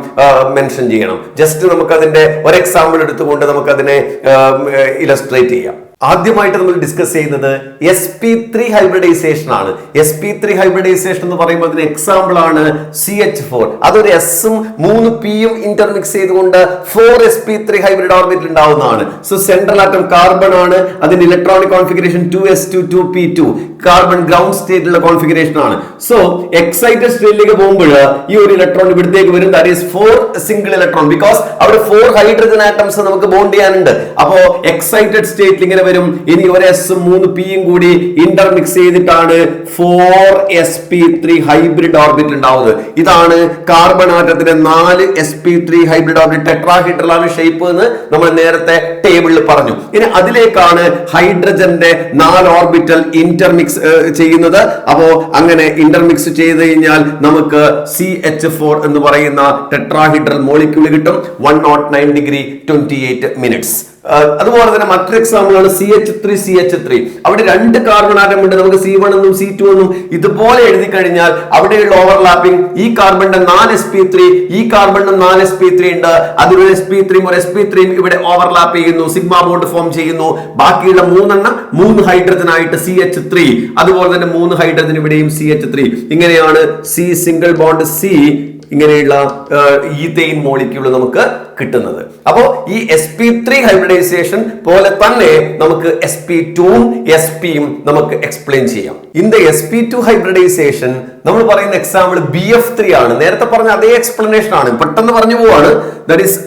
മെൻഷൻ ചെയ്യണം. ജസ്റ്റ് നമുക്ക് അതിന്റെ ഒരു എക്സാമ്പിൾ എടുത്തുകൊണ്ട് നമുക്ക് അതിനെ ഇലസ്ട്രേറ്റ് ചെയ്യാം. ആദ്യമായിട്ട് നമ്മൾ ഡിസ്കസ് ചെയ്യുന്നത് sp3 ഹൈബ്രിഡൈസേഷൻ ആണ്. sp3 ഹൈബ്രിഡൈസേഷൻ എന്ന് പറയുമ്പോൾ അതിന് എക്സാമ്പിൾ ആണ് CH4. അതൊരു എസും 3 പിയും ഇന്റർമിക്സ് ചെയ്തുകൊണ്ട് 4sp3 ഹൈബ്രിഡ് ഓർബിറ്റ് ഉണ്ടാവുന്നതാണ്. സോ സെൻട്രൽ ആറ്റം കാർബൺ ആണ്, അതിന്റെ electronic configuration 2s2 2p2, carbon ground സ്റ്റേറ്റിലുള്ള കോൺഫിഗറേഷൻ ആണ്. സോ എക്സൈറ്റഡ് സ്റ്റേറ്റിലേക്ക് പോകുമ്പോൾ ഈ ഒരു ഇലക്ട്രോൺ ഇവിടത്തേക്ക് വരും, that is 4 single electron, because അവിടെ 4 ഹൈഡ്രജൻ ആറ്റംസ് നമുക്ക് ബോണ്ട് ചെയ്യാനുണ്ട്. അപ്പോ എക്സൈറ്റഡ് സ്റ്റേറ്റിൽ ഇങ്ങനെ വരും. ഇനി ഒരു എസും 3 പിയും കൂടി ഇന്റർമിക്സ് ചെയ്തിട്ടാണ് 4sp3 ഹൈബ്രിഡ് ഓർബിറ്റ് ഉണ്ടാവുന്നത്. ഇതാണ് കാർബൺ ആറ്റത്തിന്റെ 4sp3 ഹൈബ്രിഡ് ഓർബിറ്റ്. ടെട്രാഹീഡ്രലാണ് ഷേപ്പ് എന്ന് നമ്മൾ നേരത്തെ ടേബിളിൽ പറഞ്ഞു. ഇനി അതിലേക്കാണ് ഹൈഡ്രജന്റെ 4 ഓർബിറ്റൽ ഇന്റർമിക്സ് ചെയ്യുന്നത്. അപ്പോ അങ്ങനെ ഇന്റർമിക്സ് ചെയ്ത് കഴിഞ്ഞാൽ നമുക്ക് CH4 എന്ന് പറയുന്ന ടെട്രാഹീഡ്രൽ മോളിക്യൂൾ കിട്ടും. 109 ഡിഗ്രി 28 മിനിറ്റ്സ്. അതുപോലെ തന്നെ മറ്റൊരു എക്സാമ്പിൾ ആണ് CH3. അവിടെ 2 കാർബൺ ആറ്റം ഉണ്ട്. നമുക്ക് C1 എന്നും C2 എന്നും ഇതുപോലെ എഴുതി കഴിഞ്ഞാൽ അവിടെയുള്ള ഓവർലാപ്പിംഗ്, ഈ കാർബണിന്റെ 4sp3, ഈ കാർബണിനും 4sp3 ഉണ്ട്. അതിലൊരു sp3 ഒരു sp3 ഇവിടെ ഓവർലാപ്പ് ചെയ്യുന്നു, സിഗ്മ ബോണ്ട് ഫോം ചെയ്യുന്നു. ബാക്കിയുള്ള 3 ഹൈഡ്രജൻ ആയിട്ട് CH3, അതുപോലെ തന്നെ 3 ഹൈഡ്രജൻ ഇവിടെയും CH3. ഇങ്ങനെയാണ് C സിംഗിൾ ബോണ്ട് C ഇങ്ങനെയുള്ള ഈഥെയ്ൻ മോളിക്യൂൾ നമുക്ക് കിട്ടുന്നത്. അപ്പോ ഈ sp3 ഹൈബ്രിഡൈസേഷൻ പോലെ തന്നെ നമുക്ക് sp2ഉം spയും നമുക്ക് എക്സ്പ്ലെയിൻ ചെയ്യാം. ഇൻ ദ sp2 ഹൈബ്രിഡൈസേഷൻ നമ്മൾ പറയുന്ന എക്സാമ്പിൾ BF3 ആണ്. നേരത്തെ പറഞ്ഞ അതേ എക്സ്പ്ലനേഷൻ ആണ്, പെട്ടെന്ന് പറഞ്ഞു പോവാണ്. That is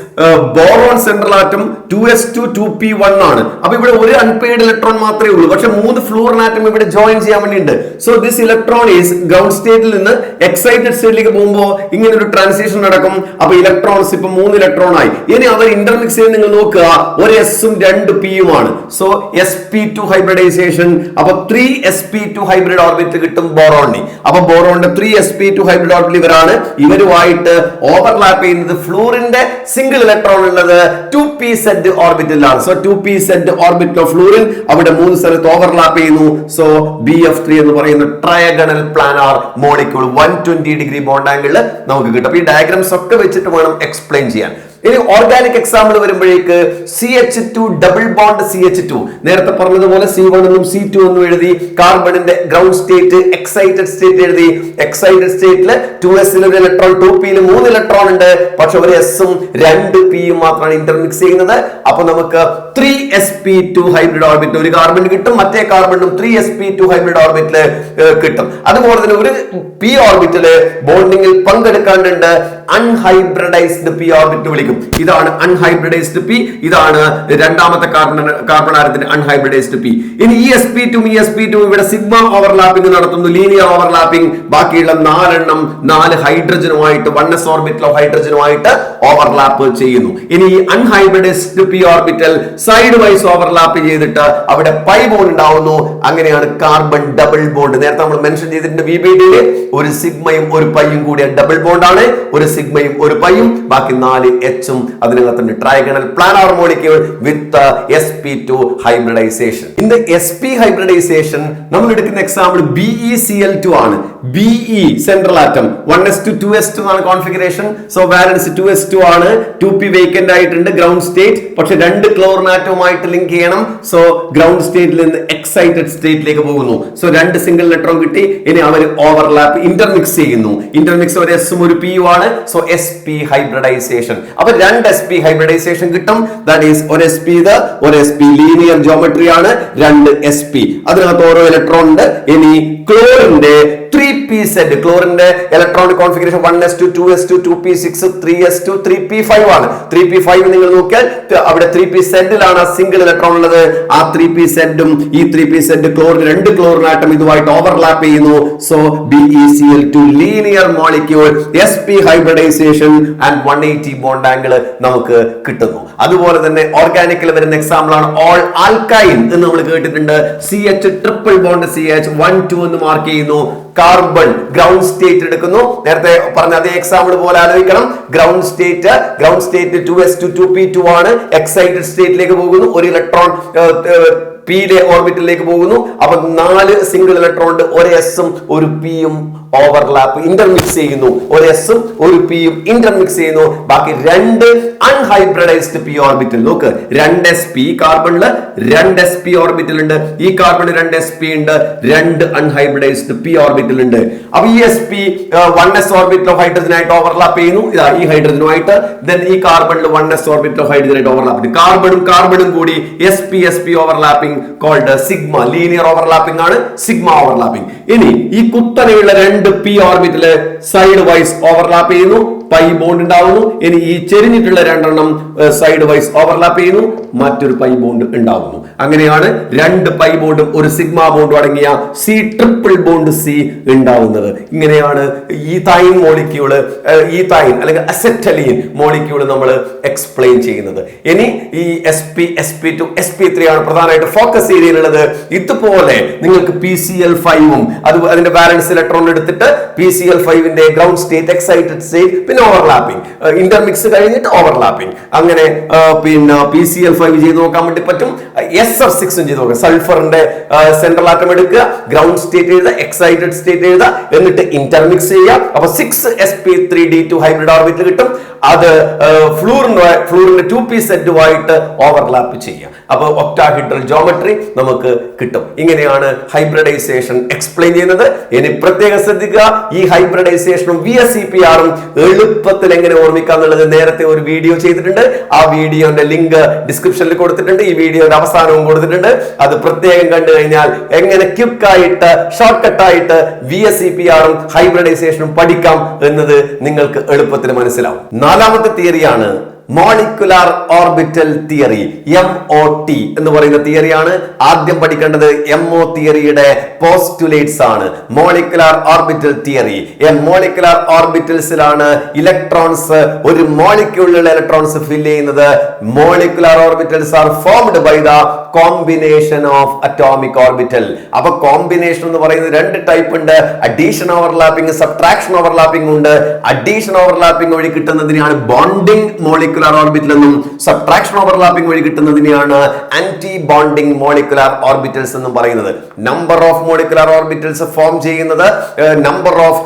boron central atom 2s2 2p1 ആണ്. അപ്പൊ ഇവിടെ ഒരു അൺപെയ്ഡ് ഇലക്ട്രോൺ മാത്രമേ ഉള്ളൂ, പക്ഷെ 3 ഫ്ലൂറിൻ ആറ്റം ഇവിടെ ജോയിൻ ചെയ്യാൻ വേണ്ടിയുണ്ട്. So this electron is ground സ്റ്റേറ്റിൽ നിന്ന് എക്സൈറ്റഡ് സ്റ്റേറ്റിലേക്ക് പോകുമ്പോൾ ഇങ്ങനെ ഒരു ട്രാൻസിഷൻ നടക്കും. അപ്പൊ ഇലക്ട്രോൺസ് ഇപ്പൊ 3 ഇലക്ട്രോൺ ആയി. ഇനി അവർ ഇന്റർമിക്സ് ചെയ്ത് നിങ്ങൾ നോക്കുക, ഒരു എസും 2 പിയുമാണ്. So sp2 hybridisation. അപ്പൊ 3sp2 ഹൈബ്രിഡ് ഓർബിറ്റ് കിട്ടും ബോറോണിന്. അപ്പൊ ബോറോണിന്റെ 3sp2 ഹൈബ്രിഡ് ഓർബിറ്റ് ഇവരാണ്. ഇവരുമായിട്ട് ഓവർലാപ്പ് ചെയ്യുന്നത് ഫ്ലൂറിന്റെ സിംഗിൾ ഇലക്ട്രോൺ ഉള്ളത് 2pz ഓർബിറ്റിലാണ്. So 2pz orbit of fluorine അവിടെ 3 സ്ഥലത്ത് ഓവർലാപ്പ് ചെയ്യുന്നു. സോ BF3 എന്ന് പറയുന്ന trigonal planar molecule 120 degree bond ആംഗിളിൽ നമുക്ക് കിട്ടും. അപ്പൊ ഈ ഡയഗ്രാംസ് ഒക്കെ വെച്ചിട്ട് വേണം എക്സ്പ്ലെയിൻ ചെയ്യാൻ. ഇനി ഓർഗാനിക് എക്സാമ്പിൾ വരുമ്പോഴേക്ക് CH2 ഡബിൾ ബോണ്ട് CH2. നേരത്തെ പറഞ്ഞതുപോലെ C1 എന്നും C2 എന്നും എഴുതി. കാർബണിന്റെ ഗ്രൗണ്ട് സ്റ്റേറ്റ് എക്സൈറ്റഡ് സ്റ്റേറ്റ് എഴുതി. എക്സൈറ്റഡ് സ്റ്റേറ്റിൽ 2s ഒരു ഇലക്ട്രോൺ, 2p 3 ഇലക്ട്രോൺ ഉണ്ട്, പക്ഷെ ഒരു എസും 2 പിയും മാത്രമാണ് ഇന്റർമിക്സ് ചെയ്യുന്നത്. അപ്പൊ നമുക്ക് 3sp2 ഹൈബ്രിഡ് ഓർബിറ്റ് ഒരു കാർബൺ കിട്ടും, മറ്റേ കാർബണിനും 3sp2 ഹൈബ്രിഡ് ഓർബിറ്റില് കിട്ടും. അതുപോലെ തന്നെ ഒരു p ഓർബിറ്റില് ബോണ്ടിങ്ങിൽ പങ്കെടുക്കാണ്ടുണ്ട്, അൺഹൈബ്രിഡൈസ്ഡ് p ഓർബിറ്റ് വിളിക്കും. ഇതാണ് അൺഹൈബ്രിഡൈസ്ഡ് p, ഇതാണ് രണ്ടാമത്തെ കാർബൺ ആറ്റത്തിന്റെ അൺഹൈബ്രിഡൈസ്ഡ് p. ഇനി ഈ sp2 ഇവിടെ സിഗ്മ ഓവർലാപ്പിംഗ് നടത്തുന്നു, ലീനിയർ ഓവർലാപ്പിംഗ്. ബാക്കിയുള്ള 4 എണ്ണം 4 ഹൈഡ്രജനുമായിട്ട് 1s ഓർബിറ്റൽ ഹൈഡ്രജനുമായിട്ട് ഓവർലാപ്പ് ചെയ്യുന്നു. ഇനി ഈ unhybridised p orbital side wise overlap ചെയ്തിട്ട് അവിടെ പൈ ബോണ്ട് ഉണ്ടാവുന്നു. അങ്ങനെയാണ് കാർബൺ ഡബിൾ ബോണ്ട്. നേരത്തെ നമ്മൾ മെൻഷൻ ചെയ്തിട്ടുണ്ട് VBD-യിൽ ഒരു സിഗ്മയും ഒരു പൈയും കൂടിയ ഡബിൾ ബോണ്ട് ആണ്. ഒരു സിഗ്മയും ഒരു പൈയും, ബാക്കി 4 എച്ചും അതിനകത്തുണ്ട്. Trigonal planar molecule with sp2 hybridization. In the sp hybridization നമ്മൾ എടുക്കുന്ന എക്സാമ്പിൾ BeCl2 ആണ്. Be central atom 1s2 2s2 ആണ് കോൺഫിഗറേഷൻ. സോ വാലൻസ് 2s2 ആണ്. 2p വേക്കന്റ് ആയിട്ടുണ്ട് ഗ്രൗണ്ട് സ്റ്റേറ്റ്, പക്ഷെ 2 ക്ലോറിൻ ആറ്റവുമായിട്ട് ലിങ്ക് ചെയ്യണം. സോ ഗ്രൗണ്ട് സ്റ്റേറ്റിൽ നിന്ന് എക്സൈറ്റഡ് സ്റ്റേറ്റിലേക്ക് പോകുന്നു. സോ 2 സിംഗിൾ ഇലക്ട്രോൺ കിട്ടി. ഇനി അവർ ഓവർലാപ്പ് ഇന്റർമിക്സ് ചെയ്യുന്നു. ഇന്റർമിക്സ് ഒരു എസും ഒരു പിയും ആണ്. So sp hybridization. അപ്പൊ 2 sp ഹൈബ്രിഡൈസേഷൻ കിട്ടും. ദാറ്റ് ഈസ് ഒരു sp ഇത്, ഒരു sp ലീനിയർ ജോമെട്രി ആണ്. 2 sp, അതിനകത്ത് ഓരോ ഇലക്ട്രോൺ ഉണ്ട്. ഇനി ക്ലോറിന്റെ 3pz, ക്ലോറിന്റെ electronic configuration 1s2 2s2 2p6 3s2 3p5 ആണ്. 3p5 നിങ്ങൾ നോക്കിയാൽ അവിടെ 3pz-ലാണ് സിംഗിൾ ഇലക്ട്രോൺ ഉള്ളത്. ആ 3pz-ഉം ഈ 3pz ക്ലോറിൻ 2 ക്ലോറിൻ ആറ്റം ഇതുമായിട്ട് ഓവർലാപ്പ് ചെയ്യുന്നു. So BeCl2 linear molecule sp hybridization and 180 bond angle നമുക്ക് കിട്ടുന്നു. അതുപോലെ തന്നെ ഓർഗാനിക്കിൽ വരുന്ന എക്സാമ്പിൾ ആണ് ഓൾ ആൽക്കൈൻ എന്ന് നമ്മൾ കേട്ടിട്ടുണ്ട്. CH ട്രിപ്പിൾ ബോണ്ട് CH 1 2 എന്ന് മാർക്ക് ചെയ്യുന്നു. കാർബൺ ഗ്രൗണ്ട് സ്റ്റേറ്റ് എടുക്കുന്നു. നേരത്തെ പറഞ്ഞ അതേ എക്സാമ്പിൾ പോലെ ആലോചിക്കണം. ഗ്രൗണ്ട് സ്റ്റേറ്റ് 2s2 2p2 ആണ്. എക്സൈറ്റഡ് സ്റ്റേറ്റിലേക്ക് പോകുന്നു. ഒരു ഇലക്ട്രോൺ പിയിലെ ഓർബിറ്റലിലേക്ക് പോകുന്നു. അപ്പൊ 4 സിംഗിൾ ഇലക്ട്രോൺ ഒരു എസും ഒരു പിയും ഓവർലാപ്പ് ഇന്റർമിക്സ് ചെയ്യുന്നു. ഒരു എസും ഒരു പിയും ഇന്റർമിക്സ് ചെയ്യുന്നു. ബാക്കി 2 അൺഹൈബ്രിഡൈസ്ഡ് പി ഓർബിറ്റൽ. നോക്ക്, 2sp കാർബണില് 2sp ഓർബിറ്റൽ ഉണ്ട്. ഈ കാർബണിൽ 2sp ഉണ്ട്. 2 അൺഹൈബ്രിഡൈസ്ഡ് പി ഓർബിറ്റൽ ഉണ്ട്. അപ്പൊ ഈ sp 1s ഓർബിറ്റൽ ഓഫ് ഹൈഡ്രജനായിട്ട് ഓവർലാപ്പ് ചെയ്യുന്നു. ഇതാ ഈ ഹൈഡ്രജനുമായിട്ട്. ദെൻ ഈ കാർബണിൽ 1s ഓർബിറ്റൽ ഓഫ് ഹൈഡ്രജനായിട്ട് ഓവർലാപ്പ്. കാർബണും കൂടി sp overlapping called sigma. Linear overlapping ആണ്, സിഗ്മ ഓവർലാപ്പിംഗ്. ഇനി ഈ കുത്തനെയുള്ള 2 P orbital side wise overlap ചെയ്യുന്നു. പൈ ബോണ്ട് ഉണ്ടാവുന്നു. ഇനി ഈ ചെരിഞ്ഞിട്ടുള്ള 2 സൈഡ് വൈസ് ഓവർലാപ്പ് ചെയ്യുന്നു. മറ്റൊരു പൈ ബോണ്ട് ഉണ്ടാവുന്നു. അങ്ങനെയാണ് 2 പൈ ബോണ്ടും ഒരു സിഗ്മ ബോണ്ടും അടങ്ങിയ സി ട്രിപ്പിൾ ബോണ്ട് സി ഉണ്ടാവുന്നത്. ഇങ്ങനെയാണ് ഈതൈൻ മോളിക്യൂള്, ഈതൈൻ അല്ലെങ്കിൽ അസെറ്റലീൻ മോളിക്യൂള് നമ്മൾ എക്സ്പ്ലെയിൻ ചെയ്യുന്നത്. ഇനി ഈ sp2 sp3 ആണ് പ്രധാനമായിട്ട് ഫോക്കസ് ഏരിയയിലുള്ളത്. ഇതുപോലെ നിങ്ങൾക്ക് PCl5 അതിന്റെ ബാലൻസ് ഇലക്ട്രോൺ എടുത്തിട്ട് PCl5ന്റെ ഗ്രൗണ്ട് സ്റ്റേറ്റ്, എക്സൈറ്റഡ് സ്റ്റേറ്റ്, പിന്നെ ഓവർലാപ്പിംഗ്, ഇന്റർമിക്സ് കഴിഞ്ഞിട്ട് ഓവർലാപ്പിംഗ്, അങ്ങനെ പിന്നെ PCl5 ചെയ്ത് നോക്കാൻ വേണ്ടി പറ്റും. SR6 ചെയ്ത് നോക്കാം. സൾഫറിന്റെ സെൻട്രൽ ആറ്റം എടുക്കുക, ഗ്രൗണ്ട് സ്റ്റേറ്റ് എഴുതുക, എക്സൈറ്റഡ് സ്റ്റേറ്റ് എഴുതുക, എന്നിട്ട് ഇന്റർമിക്സ് ചെയ്യുക. അപ്പൊ 6sp3d2 ഹൈബ്രിഡ് ഓർബിറ്റൽ കിട്ടും. അത് ഫ്ലൂറിന്റെ 2p സെറ്റുമായിട്ട് ഓവർലാപ്പ് ചെയ്യാം. അപ്പൊ ഒക്ടാഹെഡ്രൽ ജോമെട്രി നമുക്ക് കിട്ടും. ഇങ്ങനെയാണ് ഹൈബ്രിഡൈസേഷൻ എക്സ്പ്ലെയിൻ ചെയ്യുന്നത്. ഇനി പ്രത്യേകം ശ്രദ്ധിക്കുക, ഈ ഹൈബ്രിഡൈസേഷനും VSEPR-ഉം എളുപ്പത്തിൽ എങ്ങനെ ഓർമ്മിക്കാം എന്നുള്ളത് നേരത്തെ ഒരു വീഡിയോ ചെയ്തിട്ടുണ്ട്. ആ വീഡിയോന്റെ ലിങ്ക് ഡിസ്ക്രിപ്ഷനിൽ കൊടുത്തിട്ടുണ്ട്. ഈ വീഡിയോയുടെ അവസാനവും കൊടുത്തിട്ടുണ്ട്. അത് പ്രത്യേകം കണ്ടു കഴിഞ്ഞാൽ എങ്ങനെ ക്വിക്കായിട്ട് ഷോർട്ട് കട്ടായിട്ട് VSEPR-ഉം ഹൈബ്രിഡൈസേഷനും പഠിക്കാം എന്നത് നിങ്ങൾക്ക് എളുപ്പത്തിൽ മനസ്സിലാവും. 4ാമത്തെ തിയറിയാണ് മോളിക്കുലാർ ഓർബിറ്റൽ തിയറി, MOT എന്ന് പറയുന്ന തിയറിയാണ്. ആദ്യം പഠിക്കേണ്ടത് MO തിയറിയുടെ പോസ്റ്റുലേറ്റ്സ് ആണ്. Molecular orbital theory. മോളിക്കുലാർ ഓർബിറ്റൽസിലാണ് ഇലക്ട്രോൺസ്, ഒരു മോളിക്യൂളിലുള്ള ഇലക്ട്രോൺസ് ഫിൽ ചെയ്യുന്നത്. Molecular orbitals are formed by the combination of atomic orbital. അപ്പൊ കോമ്പിനേഷൻ എന്ന് പറയുന്നത് 2 ടൈപ്പ് ഉണ്ട്. അഡീഷൻ ഓവർലാപ്പിംഗ്, സബ്ട്രാക്ഷൻ ഓവർലാപ്പിംഗ് ഉണ്ട്. അഡീഷൻ ഓവർലാപ്പിംഗ് വഴി കിട്ടുന്നതിനാണ് ബോണ്ടിംഗ് മോളിക്യൂലർ ഓർബിറ്റൽ എന്നും, സബ്ട്രാക്ഷൻ ഓവർലാപ്പിംഗ് വഴി കിട്ടുന്നതിനെയാണ് ആന്റി ബോണ്ടിംഗ് മോളിക്കുലാർ ഓർബിറ്റൽസ് എന്നും പറയുന്നത്. Number of molecular orbitals form ചെയ്യുന്നത് number of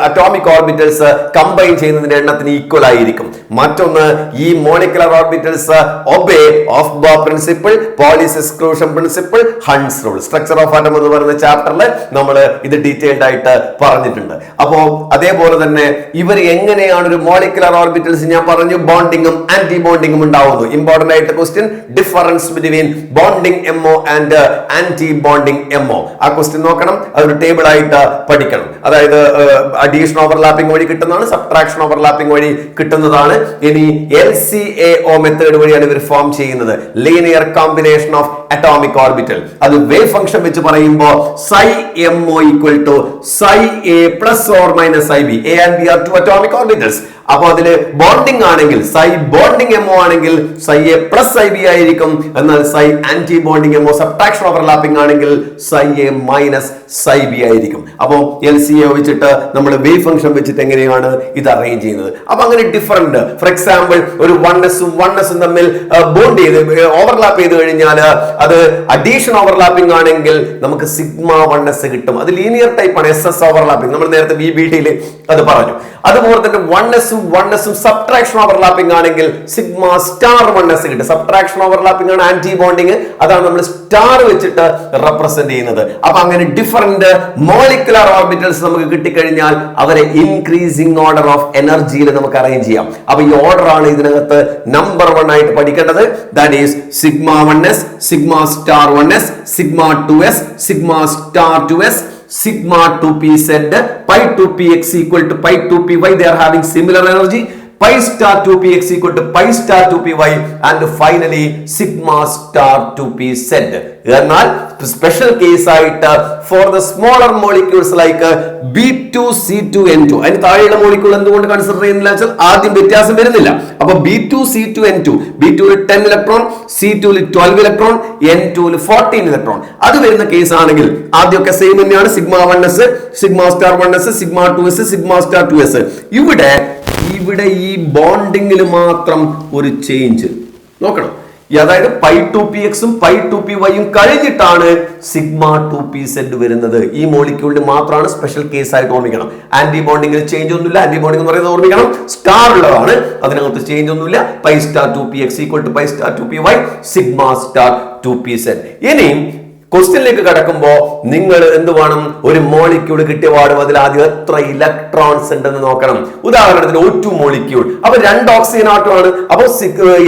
atomic orbitals combine ചെയ്യുന്നതിന്റെ എണ്ണത്തിന് ഈക്വൽ ആയിരിക്കും. മറ്റൊന്ന്, ഈ molecular orbitals obey of the principle, Pauli's exclusion principle, Hund's rule. Structure of atom എന്ന് പറയുന്ന ചാപ്റ്ററിൽ നമ്മൾ ഇത് ഡീറ്റെയിൽഡ് ആയിട്ട് പറഞ്ഞിട്ടുണ്ട്. അപ്പോ അതേപോലെ തന്നെ ഇവർ എങ്ങനെയാണ് ഒരു മോളിക്കുലാർ ഓർബിറ്റൽസ്, ഞാൻ പറഞ്ഞു ബോണ്ടിങ്ങും ആന്റി ബോണ്ടിങ്ങും ഉണ്ടാവുന്നു. ഇമ്പോർട്ടന്റ് ആയിട്ട് question, difference between bonding MO and anti bonding MO. ആ ക്വസ്റ്റ്യൻ നോക്കണം. അതൊരു ടേബിൾ ആയിട്ട് പഠിക്കണം. അതായത് അഡീഷൻ ഓവർലാപ്പിംഗ് വഴി കിട്ടുന്നതാണ്, സബ്ട്രാക്ഷൻ ഓവർലാപ്പിംഗ് വഴി കിട്ടുന്നതാണ്. ഇനി LCAO മെത്തേഡ് വഴിയാണ് ഇവർ ഫോം ചെയ്യുന്നത്, linear combination of atomic orbital. അത് വേവ് ഫംഗ്ഷൻ വെച്ച് പറയുമ്പോൾ ψMO equal to ψA plus or minus IB. A and B are 2 atomic orbitals. അപ്പൊ അതില് ബോണ്ടിങ് ആണെങ്കിൽ ബോണ്ടിങ് MO ആണെങ്കിൽ ψA പ്ലസ് IB ആയിരിക്കും. എന്നാൽ anti bonding MO subtraction overlapping ആണെങ്കിൽ ψA മൈനസ് ψB ആയിരിക്കും. അപ്പൊ LCA വെച്ചിട്ട് നമ്മൾ വേവ് ഫംഗ്ഷൻ വെച്ചിട്ട് എങ്ങനെയാണ് ഇത് അറേഞ്ച് ചെയ്യുന്നത്. അപ്പൊ അങ്ങനെ ഡിഫറെന്റ്, ഫോർ എക്സാമ്പിൾ ഒരു 1s തമ്മിൽ ബോണ്ട് ചെയ്ത് ഓവർലാപ്പ് ചെയ്ത് കഴിഞ്ഞാൽ അത് അഡീഷൻ ഓവർലാപ്പിംഗ് ആണെങ്കിൽ നമുക്ക് സിഗ്മ 1s കിട്ടും. അത് ലീനിയർ ടൈപ്പ് ആണ്, SS ഓവർലാപ്പിംഗ്. നമ്മൾ നേരത്തെ VBT-യിൽ അത് പറഞ്ഞു. അതുപോലെ തന്നെ 1s സബ്ട്രാക്ഷൻ ഓവർലാപ്പിംഗ് ആണെങ്കിൽ സിഗ്മ സ്റ്റാർ 1s കിട്ടും. സബ്ട്രാക്ഷൻ ഓവർലാപ്പിംഗ് ആണ് ആന്റി ബോണ്ടിങ്, അതാണ് നമ്മൾ സ്റ്റാർ വെച്ചിട്ട് റെപ്രസെന്റ് ചെയ്യുന്നത്. അപ്പൊ അങ്ങനെ ഡിഫറെന്റ് മോളിക്കുലാർ ഓർബിറ്റൽസ് നമുക്ക് കിട്ടിക്കഴിഞ്ഞാൽ അവരെ ഇൻക്രീസിംഗ് ഓർഡർ ഓഫ് എനർജിയിൽ നമുക്ക് അറേഞ്ച് ചെയ്യാം. അപ്പൊ ഈ ഓർഡർ ആണ് ഇതിനകത്ത് നമ്പർ 1 ആയിട്ട് പഠിക്കേണ്ടത്. That is sigma 1s, sigma star 1s, sigma 2s, sigma star 2s, sigma 2pz, pi 2px equal to pi 2py. They are having similar energy. Pi star 2px equal to pi star 2py, and finally sigma star 2pz. എന്നാൽ special case ആയിട്ട് for the smaller molecules like B2C2N2, അതിന് താഴെയുള്ള molecule എന്തുകൊണ്ട് consider ചെയ്യുന്നില്ല വെച്ചാൽ ആദ്യം വ്യത്യാസം വരുന്നില്ല. അപ്പൊ B2C2N2, B2 ൽ 10 ഇലക്ട്രോൺ, C2 ൽ 12 ഇലക്ട്രോൺ, N2 ൽ 14 ഇലക്ട്രോൺ. അത് വരുന്ന കേസ് ആണെങ്കിൽ ആദ്യമൊക്കെ സെയിം തന്നെയാണ്, sigma 1s, sigma star 1s, sigma 2s, sigma star 2s. ഇവിടെ ഈ ബോണ്ടിങ്ങിൽ മാത്രം ഒരു ചേഞ്ച് നോക്കണം. അതായത് പൈ ടു പി എക്സും പൈ ടു പി വൈയും കഴിഞ്ഞിട്ടാണ് സിഗ്മ ടു പി സെഡ് വരുന്നത്. ഈ മോളിക്യൂളിന് മാത്രമാണ് സ്പെഷ്യൽ കേസ് ആയിട്ട് ഓർമ്മിക്കണം. ആന്റി ബോണ്ടിങ്ങിൽ ചേഞ്ച് ഒന്നുമില്ല. ആന്റി ബോണ്ടിങ് എന്ന് പറയുന്നത് ഓർമ്മിക്കണം സ്റ്റാർ ഉള്ളതാണ്, അതിനകത്ത് ചേഞ്ച് ഒന്നുമില്ല. Pi star two p x equal to pi star two p y sigma star two p z. ഇനിയും ക്വസ്റ്റ്യനിലേക്ക് കടക്കുമ്പോ നിങ്ങൾ എന്ത് വേണം? ഒരു മോളിക്യൂൾ കിട്ടിയ പാടും അതിൽ ആദ്യം എത്ര ഇലക്ട്രോൺസ് ഉണ്ടെന്ന് നോക്കണം. ഉദാഹരണത്തിന് O2 മോളിക്യൂൾ, അപ്പൊ 2 ഓക്സിജൻ ആട്ടമാണ്. അപ്പൊ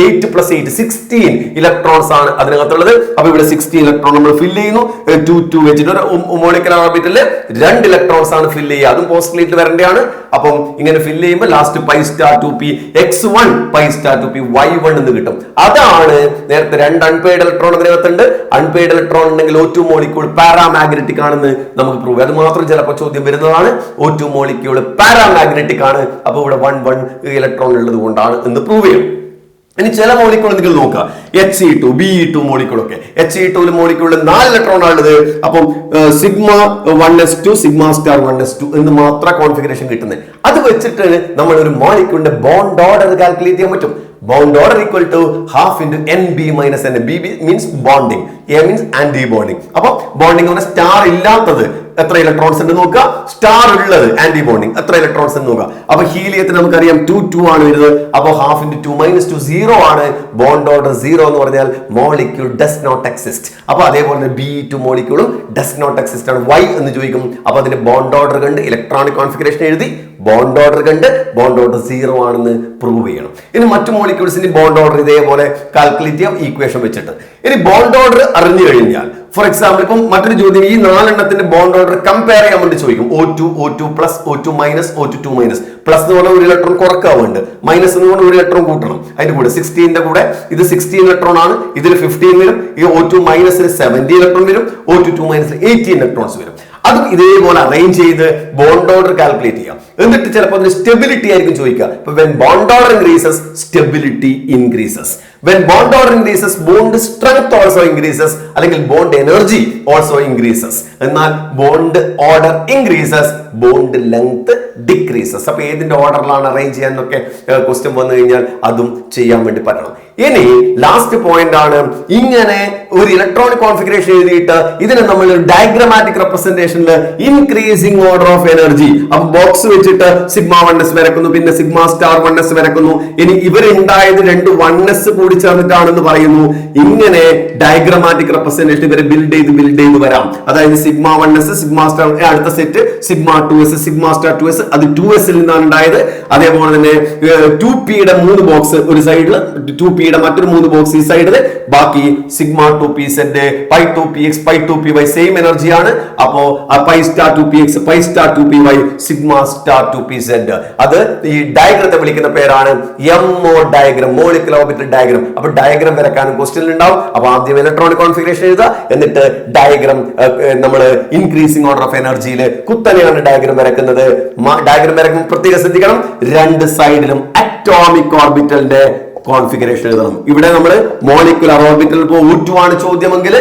8 + 8 16 ഇലക്ട്രോൺസ് ആണ് അതിനകത്തുള്ളത്. അപ്പൊ ഇവിടെ 16 ഇലക്ട്രോൺ നമ്മൾ ഫില്ല് ചെയ്യുന്നു. 2 വെച്ചിട്ട് ഒരു മോളിക്കുലർ ഓർബിറ്റലിൽ 2 ഇലക്ട്രോൺസ് ആണ് ഫില്ല് ചെയ്യുക. അതും പോസിറ്റീവ് വരേണ്ടതാണ്. അപ്പം ഇങ്ങനെ ഫില്ല് ചെയ്യുമ്പോൾ last pi star two P x1 pi star two P y1 എന്ന് കിട്ടും. അതാണ് നേരത്തെ 2 അൺപെയ്ഡ് ഇലക്ട്രോൺ അതിനകത്തുണ്ട്. അൺപെയ്ഡ് ഇലക്ട്രോൺ ഉണ്ടെങ്കിൽ O2 മോളിക്യൂൾ പാരാമാഗ്നറ്റിക് ആണെന്ന് നമുക്ക് പ്രൂവ്. അത് മാത്രം ചിലപ്പോൾ ചോദ്യം വരുന്നതാണ്. O2 മോളിക്യൂൾ പാരാമാഗ്നറ്റിക് ആണ്. അപ്പൊ ഇവിടെ 1 ഇലക്ട്രോൺ ഉള്ളത് കൊണ്ടാണ് എന്ന് പ്രൂവ് ചെയ്യും. ഇനി ചില മോളിക്യൂൾ നിങ്ങൾ നോക്കുക, He2 Be2 മോളിക്യൂൾ ഒക്കെ. He2 മോളിക്യൂളിൽ 4 ഇലക്ട്രോൺ ആണുള്ളത്. അപ്പം sigma 1s2 sigma star 1s2 എന്ന് മാത്രം കോൺഫിഗറേഷൻ കിട്ടുന്നത്. അത് വെച്ചിട്ട് നമ്മൾ ഒരു മോളിക്യൂളിന്റെ ബോണ്ട് ഓർഡർ കാൽക്കുലേറ്റ് ചെയ്യാൻ പറ്റും. Bond order equal to half into Nb minus N. B means bonding, A means anti-bonding. അപ്പൊ ബോണ്ടിങ് പറഞ്ഞാൽ സ്റ്റാർ ഇല്ലാത്തത് എത്ര ഇലക്ട്രോൺസ് ഉണ്ട് നോക്കുക, സ്റ്റാർ ഉള്ളത് ആന്റി ബോണ്ടിങ് എത്ര ഇലക്ട്രോൺസ് എന്ന് നോക്കുക. അപ്പൊ ഹീലിയത്തിന് നമുക്കറിയാം 2 ആണ് വരുന്നത്. അപ്പൊ ഹാഫ് ഇൻറ്റു 2 - 2 0 ആണ്. ബോണ്ട് ഓർഡർ 0 എന്ന് പറഞ്ഞാൽ മോളിക്യൂൾ ഡസ് നോട്ട് എക്സിസ്റ്റ്. അപ്പൊ അതേപോലെ Be2 മോളിക്യൂളും ഡസ് നോട്ട് എക്സിസ്റ്റ് ആണ്. വൈ എന്ന് ചോദിക്കും. അപ്പൊ അതിന്റെ ബോണ്ട് ഓർഡർ കണ്ട് ഇലക്ട്രോണിക് കോൺഫിഗറേഷൻ എഴുതി ബോണ്ട് ഓർഡർ കണ്ട് ബോണ്ട് ഓർഡർ 0 ആണെന്ന് പ്രൂവ് ചെയ്യണം. ഇനി മറ്റു മോളിക്യൂൾസിന്റെ ബോണ്ട് ഓർഡർ ഇതേപോലെ കാൽക്കുലേറ്റ് ചെയ്യാം ഈക്വേഷൻ വെച്ചിട്ട്. ഇനി ബോണ്ട് ഓർഡർ അറിഞ്ഞു കഴിഞ്ഞാൽ, ഫോർ എക്സാമ്പിൾ ഇപ്പം മറ്റൊരു ചോദ്യം, ഈ 4 എണ്ണത്തിന്റെ ബോണ്ട് ഓർഡർ കമ്പയർ ചെയ്യാൻ വേണ്ടി ചോദിക്കും. O2 plus O2 minus O2 minus. Plus എന്ന് പറഞ്ഞാൽ 1 ഇലക്ട്രോൺ കുറക്കാവുന്നുണ്ട്, മൈനസ് എന്ന് പറഞ്ഞാൽ 1 ഇലക്ട്രോൺ കൂട്ടണം. അതിന്റെ കൂടെ 16ന്റെ കൂടെ ഇത് 16 ഇലക്ട്രോൺ ആണ്, ഇതിൽ 15 വരും. ഈ O2 മൈനസിന് 70 ഇലക്ട്രോൺ വരും, O2 മൈനസിന് 18 ഇലക്ട്രോൺസ് വരും. അതും ഇതേപോലെ അറേഞ്ച് ചെയ്ത് ബോണ്ട് ഓർഡർ കാൽക്കുലേറ്റ് ചെയ്യാം. എന്നിട്ട് ചിലപ്പോൾ അതിന് സ്റ്റെബിലിറ്റി ആയിരിക്കും ചോദിക്കുക. ഇപ്പൊ when bond order increases, stability increases. When bond order increases, bond strength also increases, അല്ലെങ്കിൽ bond energy also increases. എന്നാൽ bond order increases, bond length decreases. അപ്പൊ ഏതിന്റെ ഓർഡറിലാണ് അറേഞ്ച് ചെയ്യാനൊക്കെ ക്വസ്റ്റ്യൻ വന്നു കഴിഞ്ഞാൽ അതും ചെയ്യാൻ വേണ്ടി പറ്റണം. ഇനി ലാസ്റ്റ് പോയിന്റ് ആണ്, ഇങ്ങനെ ഒരു ഇലക്ട്രോണിക് കോൺഫിഗറേഷൻ എഴുതിയിട്ട് ഇതിനെ നമ്മൾ ഡയഗ്രമാറ്റിക് റെപ്രസെന്റേഷനിൽ ഇൻക്രീസിംഗ് ഓർഡർ ഓഫ് എനർജി, അപ്പൊ ബോക്സ് വെച്ചിട്ട് സിഗ്മ 1s വരക്കുന്നു, പിന്നെ സിഗ്മ സ്റ്റാർ 1s വരക്കുന്നു. ഇനി ഇവരുണ്ടായത് 2 1s കൂടി ചേർന്നിട്ടാണെന്ന് പറയുന്നു. ഇങ്ങനെ ഡയഗ്രമാറ്റിക് റെപ്രസെന്റേഷൻ ഇവരെ ബിൽഡ് ചെയ്ത് വരാം. അതായത് സിഗ്മ 1s സിഗ്മ സ്റ്റാർ, അടുത്ത set sigma 2s sigma star 2s, അത് 2s ൽ നിന്നാണ് ഉണ്ടായത്. അതേപോലെ തന്നെ 2p-യുടെ 3 ബോക്സ് ഒരു സൈഡിൽ, 2p-യുടെ മറ്റൊരു 3 ബോക്സ് ഈ സൈഡിൽ, ബാക്കി sigma 2p set pi 2px pi 2py same എനർജിയാണ്. അപ്പോ pi star 2px pi star 2py sigma star 2pz. അത് ഈ ഡയഗ്രത്തെ വിളിക്കുന്ന പേരാണ് MO diagram, molecular orbital diagram. അപ്പൊ ഡയഗ്രം വരക്കാനും ക്വസ്റ്റ്യൻ ഉണ്ടാവും. അപ്പൊ ആദ്യം ഇലക്ട്രോണിക് കോൺഫിഗറേഷൻ എഴുതുക, എന്നിട്ട് ഡയഗ്രം നമ്മൾ ഇൻക്രീസിംഗ് ഓർഡർ ഓഫ് എനർജിയിൽ കുത്തനെയാണ് ഡയഗ്രം വരക്കുന്നത്. ഡയഗ്രം വരക്കുമ്പോൾ പ്രത്യേകം ശ്രദ്ധിക്കണം, 2 സൈഡിലും അറ്റോമിക് ഓർബിറ്റലിന്റെ കോൺഫിഗറേഷൻ എഴുതണം. ഇവിടെ നമ്മൾ മോളിക്കുലർ ഓർബിറ്റൽ ഇപ്പോൾ O2 ആണ് ചോദ്യമെങ്കിൽ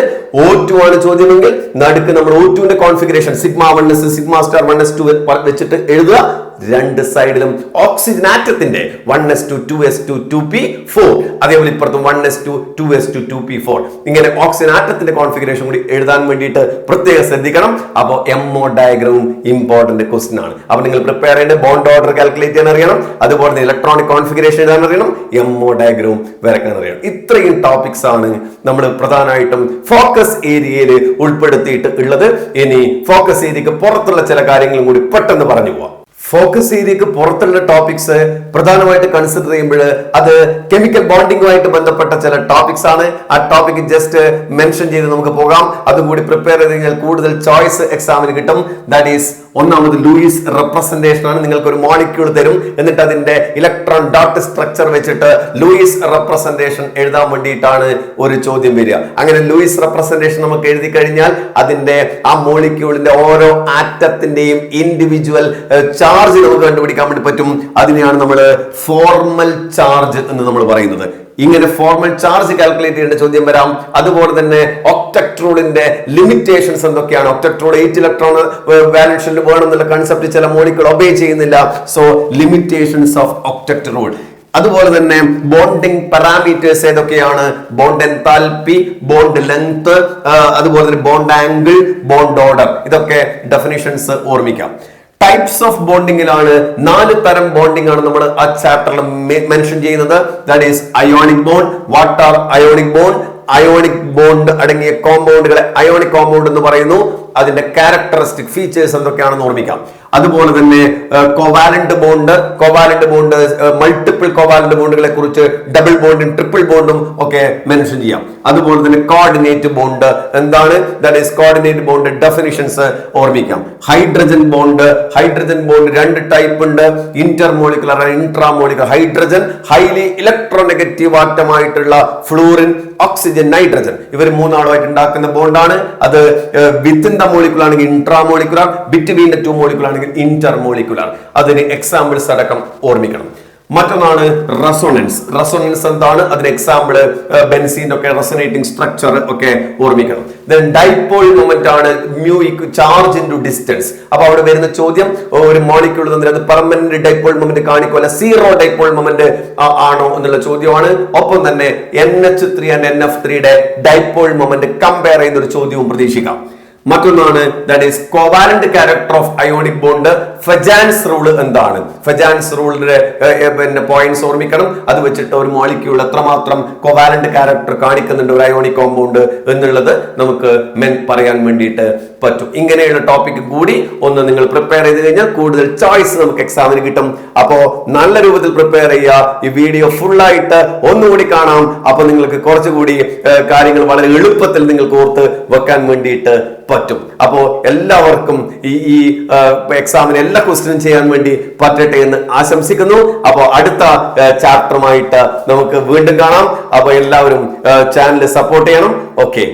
നടുക്ക് നമ്മൾ O2ന്റെ configuration sigma 1s sigma star 1s2 വെച്ചിട്ട് എഴുതുക. 2 സൈഡിലും ഓക്സിജൻ ആറ്റത്തിന്റെ 1s2 2s2 2p4, അതേപോലെ ഇപ്പുറത്തും 1s2 2s2 2p4, ഇങ്ങനെ ഓക്സിജൻ ആറ്റത്തിന്റെ കോൺഫിഗറേഷൻ കൂടി എഴുതാൻ വേണ്ടിയിട്ട് പ്രത്യേകം ശ്രദ്ധിക്കണം. അപ്പോൾ MO ഡയഗ്രവും ഇമ്പോർട്ടന്റ് ക്വസ്റ്റ്യൻ ആണ്. അപ്പൊ നിങ്ങൾ പ്രിപ്പയർ ചെയ്യേണ്ട ബോണ്ട് ഓർഡർ കാൽക്കുലേറ്റ് ചെയ്യാൻ അറിയണം, അതുപോലെ തന്നെ ഇലക്ട്രോണിക് കോൺഫിഗറേഷൻ എഴുതാൻ അറിയണം, MO ഡയഗ്രവും വരക്കാൻ അറിയണം. ഇത്രയും ടോപ്പിക്സ് ആണ് നമ്മൾ പ്രധാനമായിട്ടും ഫോക്കസ് ഏരിയയിൽ ഉൾപ്പെടുത്തിയിട്ട് ഉള്ളത്. ഇനി ഫോക്കസ് ഏരിയക്ക് പുറത്തുള്ള ചില കാര്യങ്ങളും കൂടി പെട്ടെന്ന് പറഞ്ഞു പോവാം. ഫോക്കസ് ഏരിയക്ക് പുറത്തുള്ള ടോപ്പിക്സ് പ്രധാനമായിട്ട് കൺസിഡർ ചെയ്യുമ്പോൾ അത് കെമിക്കൽ ബോണ്ടിങ്ങുമായിട്ട് ബന്ധപ്പെട്ട ചില ടോപ്പിക്സ് ആണ്. ആ ടോപ്പിക് ജസ്റ്റ് മെൻഷൻ ചെയ്ത് നമുക്ക് പോകാം. അതും കൂടി പ്രിപ്പയർ ചെയ്ത് കഴിഞ്ഞാൽ കൂടുതൽ ചോയ്സ് എക്സാമിന് കിട്ടും. ദാറ്റ് ഈസ് ഒന്നാമത് ലൂയിസ് റെപ്രസെന്റേഷൻ ആണ്. നിങ്ങൾക്ക് ഒരു മോളിക്യൂൾ തരും, എന്നിട്ട് അതിന്റെ ഇലക്ട്രോൺ ഡോട്ട് സ്ട്രക്ചർ വെച്ചിട്ട് ലൂയിസ് റെപ്രസെന്റേഷൻ എഴുതാൻ വേണ്ടിയിട്ടാണ് ഒരു ചോദ്യം വരിക. അങ്ങനെ ലൂയിസ് റെപ്രസെന്റേഷൻ നമുക്ക് എഴുതി കഴിഞ്ഞാൽ അതിന്റെ ആ മോളിക്യൂളിന്റെ ഓരോ ആറ്റത്തിന്റെയും ഇൻഡിവിജ്വൽ ചാർജ് നമുക്ക് കണ്ടുപിടിക്കാൻ വേണ്ടി പറ്റും. അതിനെയാണ് നമ്മൾ ഫോർമൽ ചാർജ് എന്ന് നമ്മൾ പറയുന്നത്. ഇങ്ങനെ ഫോർമൽ ചാർജ് കാൽക്കുലേറ്റ് ചെയ്യേണ്ട ചോദ്യം വരാം. അതുപോലെ തന്നെ ഒക്ടറ്റ് റൂളിന്റെ ലിമിറ്റേഷൻസ് എന്തൊക്കെയാണ്? ഒക്ടറ്റ് റൂൾ 8 ഇലക്ട്രോൺ വാലൻസ് വേണം എന്നുള്ള കൺസെപ്റ്റ് ചില മോളിക്യൂൾ ഒബേ ചെയ്യുന്നില്ല. So limitations of octet rule. അതുപോലെ തന്നെ ബോണ്ടിങ് പാരാമീറ്റേഴ്സ് ഏതൊക്കെയാണ്? ബോണ്ട് എൻതാൽപ്പി, ബോണ്ട് ലെങ്ത്, അതുപോലെ തന്നെ ബോണ്ട് ആംഗിൾ, ബോണ്ട് ഓർഡർ. ഇതൊക്കെ ഡെഫിനിഷൻസ് ഓർമ്മിക്കാം. ടൈപ്സ് ഓഫ് ബോണ്ടിങ്ങിലാണ് 4 തരം ബോണ്ടിങ് ആണ് നമ്മൾ ആ ചാപ്റ്ററിൽ മെൻഷൻ ചെയ്യുന്നത്. That is ionic bond. What are ionic bond? Ionic bond അടങ്ങിയ കോമ്പൗണ്ടുകളെ അയോണിക് കോമ്പൗണ്ട് എന്ന് പറയുന്നു. അതിന്റെ ക്യാരക്ടറിസ്റ്റിക് ഫീച്ചേഴ്സ് എന്തൊക്കെയാണെന്ന് ഓർമ്മിക്കാം. അതുപോലെ തന്നെ കോവാലന്റ് ബോണ്ട്, മൾട്ടിപ്പിൾ കോവാലന്റ് ബോണ്ടുകളെ കുറിച്ച് ഡബിൾ ബോണ്ടും ട്രിപ്പിൾ ബോണ്ടും ഒക്കെ മെൻഷൻ ചെയ്യാം. അതുപോലെ തന്നെ കോർഡിനേറ്റ് ബോണ്ട് എന്താണ്? That is coordinate bond definitions ഓർമ്മിക്കാം. ഹൈഡ്രജൻ ബോണ്ട് 2 ടൈപ്പ് ഉണ്ട്. Intermolecular and intramolecular. Hydrogen highly electronegative ആറ്റമായിട്ടുള്ള ഫ്ലൂറിൻ, ഓക്സിജൻ, നൈട്രജൻ, ഇവർ 3 ആളുമായിട്ട് ഉണ്ടാക്കുന്ന ബോണ്ടാണ്. അത് വിത്തിൻ ദ മോളിക്കുലർ ആണെങ്കിൽ ഇൻട്രാമോളിക്കുലർ, ബിറ്റ്വീൻ ദ 2 മോളിക്കുലർ ആണെങ്കിൽ ഇന്റർമോളിക്കുലർ. അതിന് എക്സാമ്പിൾസ് അടക്കം ഓർമ്മിക്കണം. മറ്റൊന്നാണ് റെസൊണൻസ് എന്താണ്? അതിന് എക്സാമ്പിൾ ബെൻസീൻ ഒക്കെ റെസൊനേറ്റിംഗ് സ്ട്രക്ചർ ഒക്കെ ഓർമ്മിക്കണം. ഡൈപോൾ മൊമെന്റ് ആണ് ചാർജ് ഇൻടു ഡിസ്റ്റൻസ്. അപ്പൊ അവിടെ വരുന്ന ചോദ്യം, ഒരു മോളിക്യൂൾ തന്നിട്ട് അത് പെർമനന്റ് ഡൈപോൾ മൊമെന്റ് കാണിക്കുമല്ല, സീറോ ഡൈപോൾ മൊമെന്റ് ആണോ എന്നുള്ള ചോദ്യമാണ്. ഒപ്പം തന്നെ NH3 and NF3 dipole moment compare ചെയ്യുന്ന ഒരു ചോദ്യവും പ്രതീക്ഷിക്കാം. മറ്റൊന്നാണ് that is covalent character of ionic bond. Fajans rule എന്താണ്? ഫെജാൻസ് റൂളിന്റെ പോയിന്റ്സ് ഓർമ്മിക്കണം. അത് വെച്ചിട്ട് ഒരു മോളിക്യൂൾ എത്രമാത്രം കോവാലന്റ് ക്യാരക്ടർ കാണിക്കുന്നുണ്ട് ഒരു അയോണിക് കോമ്പൗണ്ട് എന്നുള്ളത് നമുക്ക് പറയാൻ വേണ്ടിയിട്ട് പറ്റും. ഇങ്ങനെയുള്ള ടോപ്പിക് കൂടി ഒന്ന് നിങ്ങൾ പ്രിപ്പയർ ചെയ്ത് കഴിഞ്ഞാൽ കൂടുതൽ ചോയ്സ് നമുക്ക് എക്സാമിന് കിട്ടും. അപ്പോ നല്ല രൂപത്തിൽ പ്രിപ്പയർ ചെയ്യുക. ഈ വീഡിയോ ഫുൾ ആയിട്ട് ഒന്നുകൂടി കാണാം. അപ്പൊ നിങ്ങൾക്ക് കുറച്ചുകൂടി കാര്യങ്ങൾ വളരെ എളുപ്പത്തിൽ നിങ്ങൾക്ക് ഓർത്ത് വെക്കാൻ വേണ്ടിയിട്ട് പറ്റും. അപ്പോ എല്ലാവർക്കും ഈ എക്സാമിന് എല്ലാ ക്വസ്റ്റ്യനും ചെയ്യാൻ വേണ്ടി പറ്റട്ടെ എന്ന് ആശംസിക്കുന്നു. അപ്പോ അടുത്ത ചാപ്റ്ററുമായിട്ട് നമുക്ക് വീണ്ടും കാണാം. അപ്പൊ എല്ലാവരും ചാനൽ സപ്പോർട്ട് ചെയ്യണം. ഓക്കെ.